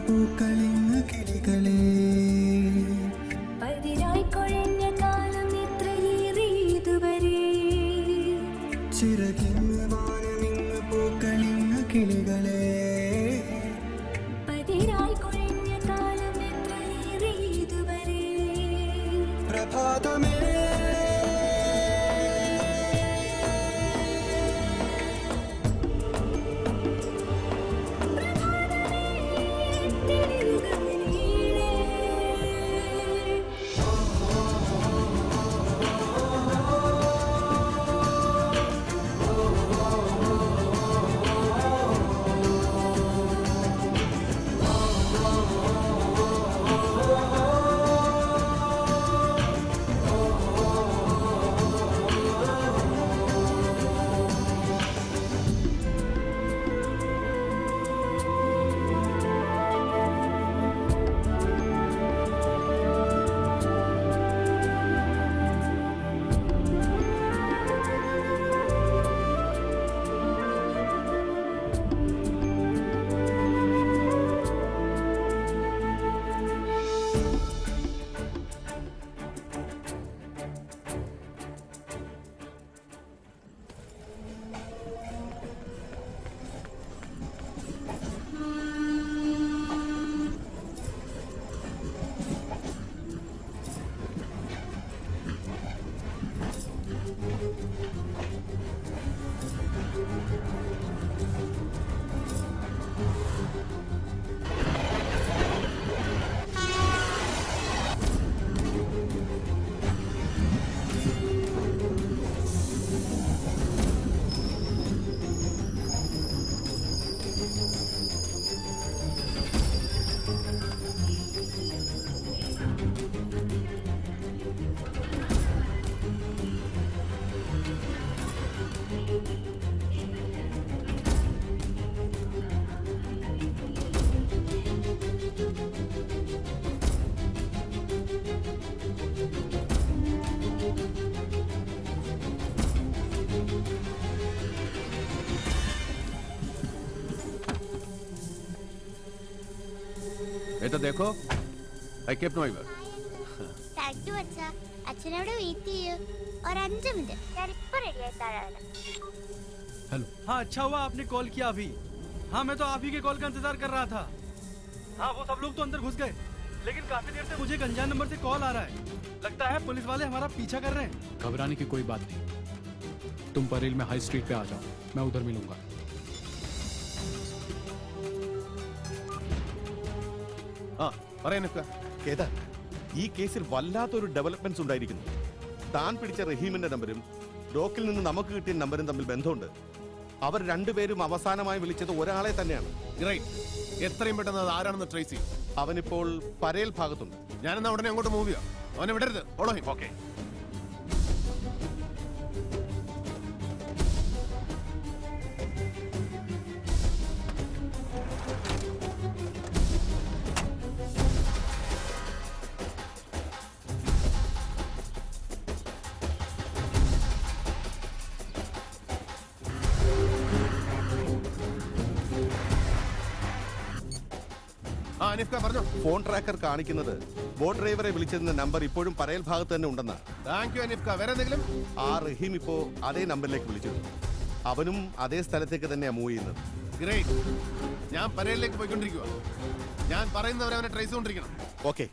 പൂക്കളിങ്ങ് കിളികളെ പതിരായി കൊഴിഞ്ഞ കാലം ഇത്രയേറിയതുവരെ. ചിറകിങ്ങ് വാനമിങ്ങ് പൂക്കളിങ്ങ് കിളികളെ പതിരായി കൊഴിഞ്ഞ കാലം ഇത്രയേറിയതുവരെ. പ്രഭാതമേ बेटा देखो I kept my word. Thank you അച്ഛാ. അച്ഛനവിടെ വെയിറ്റ് ചെയ്യൂ. ഒരു 5 മിനിറ്റ്. ഞാൻ ഇപ്പൊ റെഡിയായി താഴെ വരാം. हेलो। हाँ अच्छा हुआ आपने कॉल किया अभी। हाँ मैं तो आप ही के कॉल का इंतजार कर रहा था। हाँ वो सब लोग तो अंदर घुस गए, लेकिन काफी देर से मुझे एक अनजान नंबर से कॉल आ रहा है। लगता है पुलिस वाले हमारा पीछा कर रहे हैं। घबराने की कोई बात नहीं, तुम परेल में हाई स्ट्रीट पे आ जाओ, मैं उधर मिलूंगा। കേദാർ, ഈ കേസിൽ വല്ലാത്തൊരു ഡെവലപ്മെന്റ്സ് ഉണ്ടായിരിക്കുന്നു. താൻ പിടിച്ച റഹീമിന്റെ നമ്പരും ഡോക്കിൽ നിന്ന് നമുക്ക് കിട്ടിയ നമ്പരും തമ്മിൽ ബന്ധമുണ്ട്. അവർ രണ്ടുപേരും അവസാനമായി വിളിച്ചത് ഒരാളെ തന്നെയാണ്. എത്രയും പെട്ടെന്ന് അത് ആരാണെന്ന് ട്രേസ് ചെയ്യും. അവനിപ്പോൾ പരേൽ ഭാഗത്തുണ്ട്. ഞാനെന്നാ ഉടനെ അങ്ങോട്ട് മൂവ് ചെയ്യാം. അവനെ വിടരുത്. ഓക്കെ. ഫോൺ ട്രാക്കർ കാണിക്കുന്നത് ബോട്ട് ഡ്രൈവറെ വിളിച്ചതിന്റെ നമ്പർ ഇപ്പോഴും പരേൽ ഭാഗത്ത് തന്നെ ഉണ്ടെന്നാ. താങ്ക് യു അനിഫ്ക. വേറെ എന്തെങ്കിലും? ആ റഹീം ഇപ്പോ അതേ നമ്പറിലേക്ക് വിളിച്ചിരുന്നു. അവനും അതേ സ്ഥലത്തേക്ക് തന്നെയാ മൂവ് ചെയ്യുന്നത്. ഗ്രേറ്റ്. ഞാൻ പരേലിലേക്ക് പോയിക്കൊണ്ടിരിക്കുക. ഞാൻ പറയുന്നവരെ അവനെ ട്രേസ് ചെയ്തുകൊണ്ടിരിക്കണം. ഓക്കെ.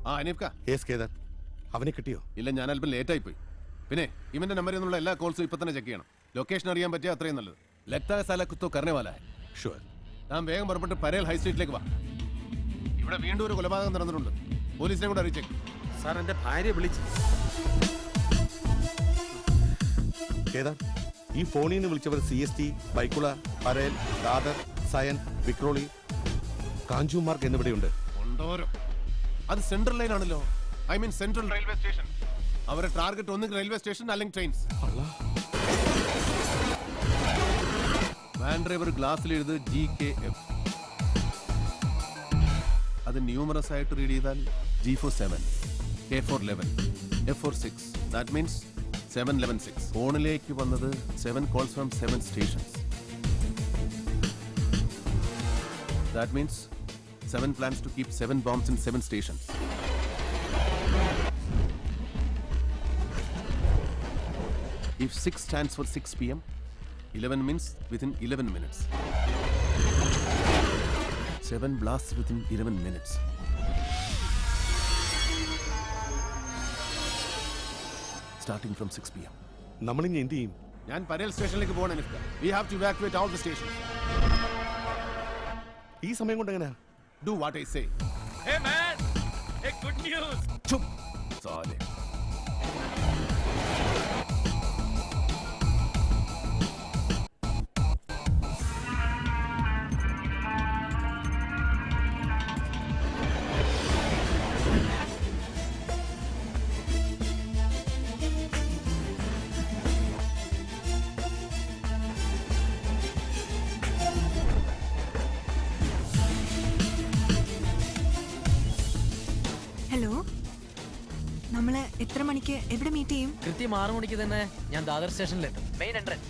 ആ അനീഫ്ക. യെസ് കേദാർ, അവനെ കിട്ടിയോ? ഇല്ല, ഞാൻ അല്പം ലേറ്റായി പോയി. പിന്നെ ഇവന്റെ നമ്പറിൽ നിന്നുള്ള എല്ലാ കോൾസും ഇപ്പൊ തന്നെ ചെക്ക് ചെയ്യണം. ലൊക്കേഷൻ അറിയാൻ പറ്റിയ അത്രയും നല്ലത്. ലഗ്താ സാല കുത്തോ കർണേ വാലാ ഹൈ. ഷുവർ. താൻ വേഗം പുറപ്പെട്ട് പരേൽ ഹൈ സ്ട്രീറ്റിലേക്ക് വാ. ഇവിടെ വീണ്ടും ഒരു കൊലപാതകം നടന്നിട്ടുണ്ട്. പോലീസിനെ കൂടെ അറിയിച്ചേക്കും. സാർ എന്റെ ഭാര്യയെ വിളിച്ചു. കേദാർ, ഈ ഫോണിൽ നിന്ന് വിളിച്ചവർ CST, ബൈക്കുള, പരേൽ, ദാദർ, സയൻ, വിക്രോളി, കാഞ്ചുമാർക്ക് എന്നിവിടെയുണ്ട്. കൊണ്ടോരം. അത് സെൻട്രൽ ലൈൻ ആണല്ലോ. I mean central railway station. അവരുടെ ടാർഗറ്റ് ഒന്നുകിൽ റെയിൽവേ സ്റ്റേഷൻ അല്ലെങ്കിൽ ട്രെയിൻസ്. വാൻ ഡ്രൈവർ ഗ്ലാസ്സിൽ എഴുത് GKF. അത് ന്യൂമറസ് ആയിട്ട് റീഡ് ചെയ്താൽ G for 7, K for 11, F for 6. That means 711-6. ഫോണിലേക്ക് വന്നത് 7 calls from 7 stations. That means 7 plans to keep 7 bombs in 7 stations. If 6 stands for 6 p.m., 11 means within 11 minutes. 7 blasts within 11 minutes. Starting from 6 p.m. നമ്മളിനി എന്ത് ചെയ്യും? ഞാൻ പരേൽ സ്റ്റേഷനിലേക്ക് പോകണം. We have to evacuate all the stations. ഈ സമയം കൊണ്ട് എങ്ങനെയാ? Do what I say. Hey man, hey, good news. Chup. Sorry. Hello, നമ്മള് എത്ര മണിക്ക് എവിടെ മീറ്റ് ചെയ്യും? കൃത്യം 6 മണിക്ക് തന്നെ ഞാൻ ദാദർ സ്റ്റേഷനിലെത്തും. Main entrance,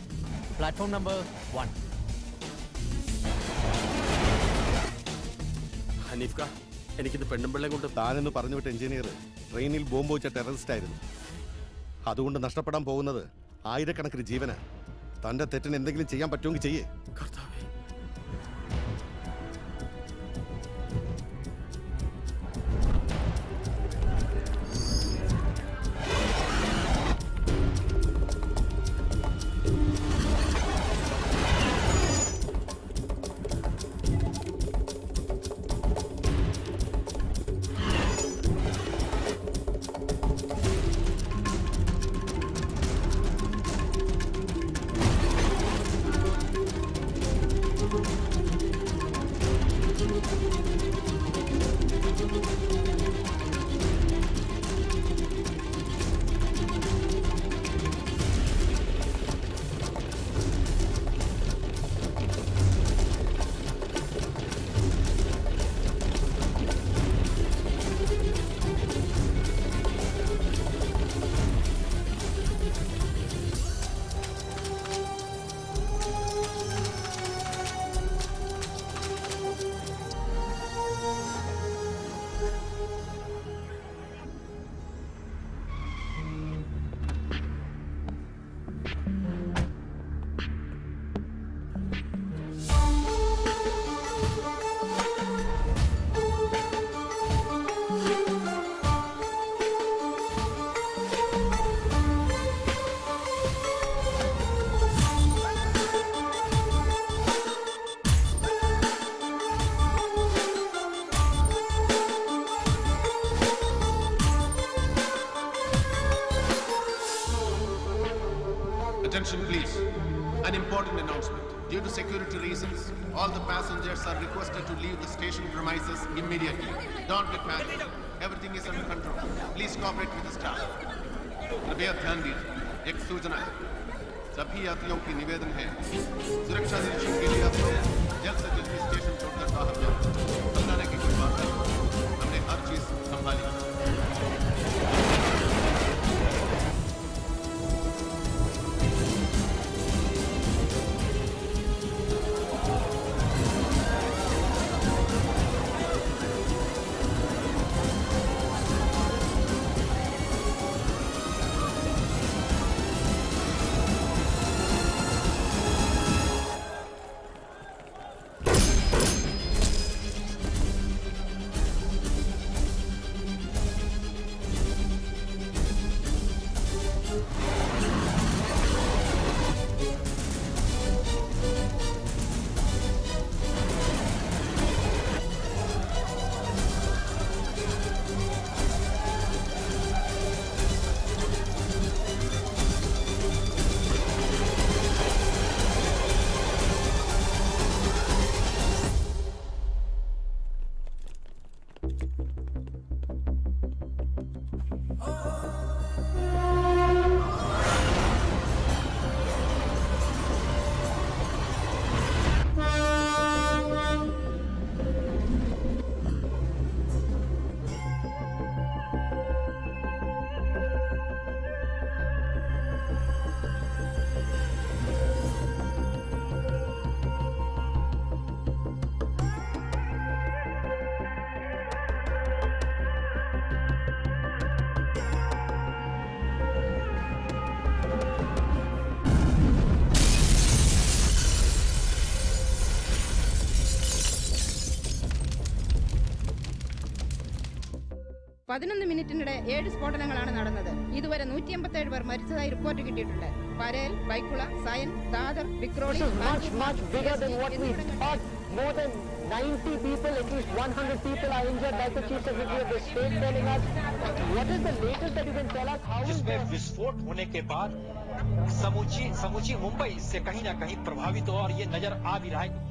platform number 1. ഹനീഫ്ക, എനിക്കിത് പെണ്ണുമ്പിള്ളെ കൊണ്ട് താനെന്ന് പറഞ്ഞു വിട്ട എഞ്ചിനീയർ ട്രെയിനിൽ ബോംബ് വെച്ച ടെററിസ്റ്റ് ആയിരുന്നു. അതുകൊണ്ട് നഷ്ടപ്പെടാൻ പോകുന്നത് ആയിരക്കണക്കിന് ജീവന. തന്റെ തെറ്റിന് എന്തെങ്കിലും ചെയ്യാൻ പറ്റുമെങ്കിൽ ചെയ്യേ. കർത്താവേ, Attention please. An important announcement. Due to security reasons, all the passengers are requested to leave the station premises immediately. Don't get panicked. Everything is under control. Please cooperate with the staff. कृपया ध्यान दीजिए. एक सूचना है. सभी यात्रियों की निवेदन है. सुरक्षा निरीक्षण के लिए आप लोग जल्द से जल्द स्टेशन छोड़कर बाहर जाओ. घबराने की कोई बात नहीं. हमने हर चीज संभाली. മിനിറ്റിനിടെ 7 സ്ഫോടനങ്ങളാണ് നടന്നത്. ഇതുവരെ 157 പേർ മരിച്ചതായി റിപ്പോർട്ട് കിട്ടിയിട്ടുണ്ട്. പരേൽ, ബൈക്കുള, സയൻ, Dadar, Vikhroli. More than 90 people, at least 100 people are injured, like the Chief Secretary of the State telling us. What is the latest that you can tell us? How is the विस्फोट होने के बाद समूची मुंबई इससे कहीं ना कहीं प्रभावित हो और ये नजर आ भी रहा है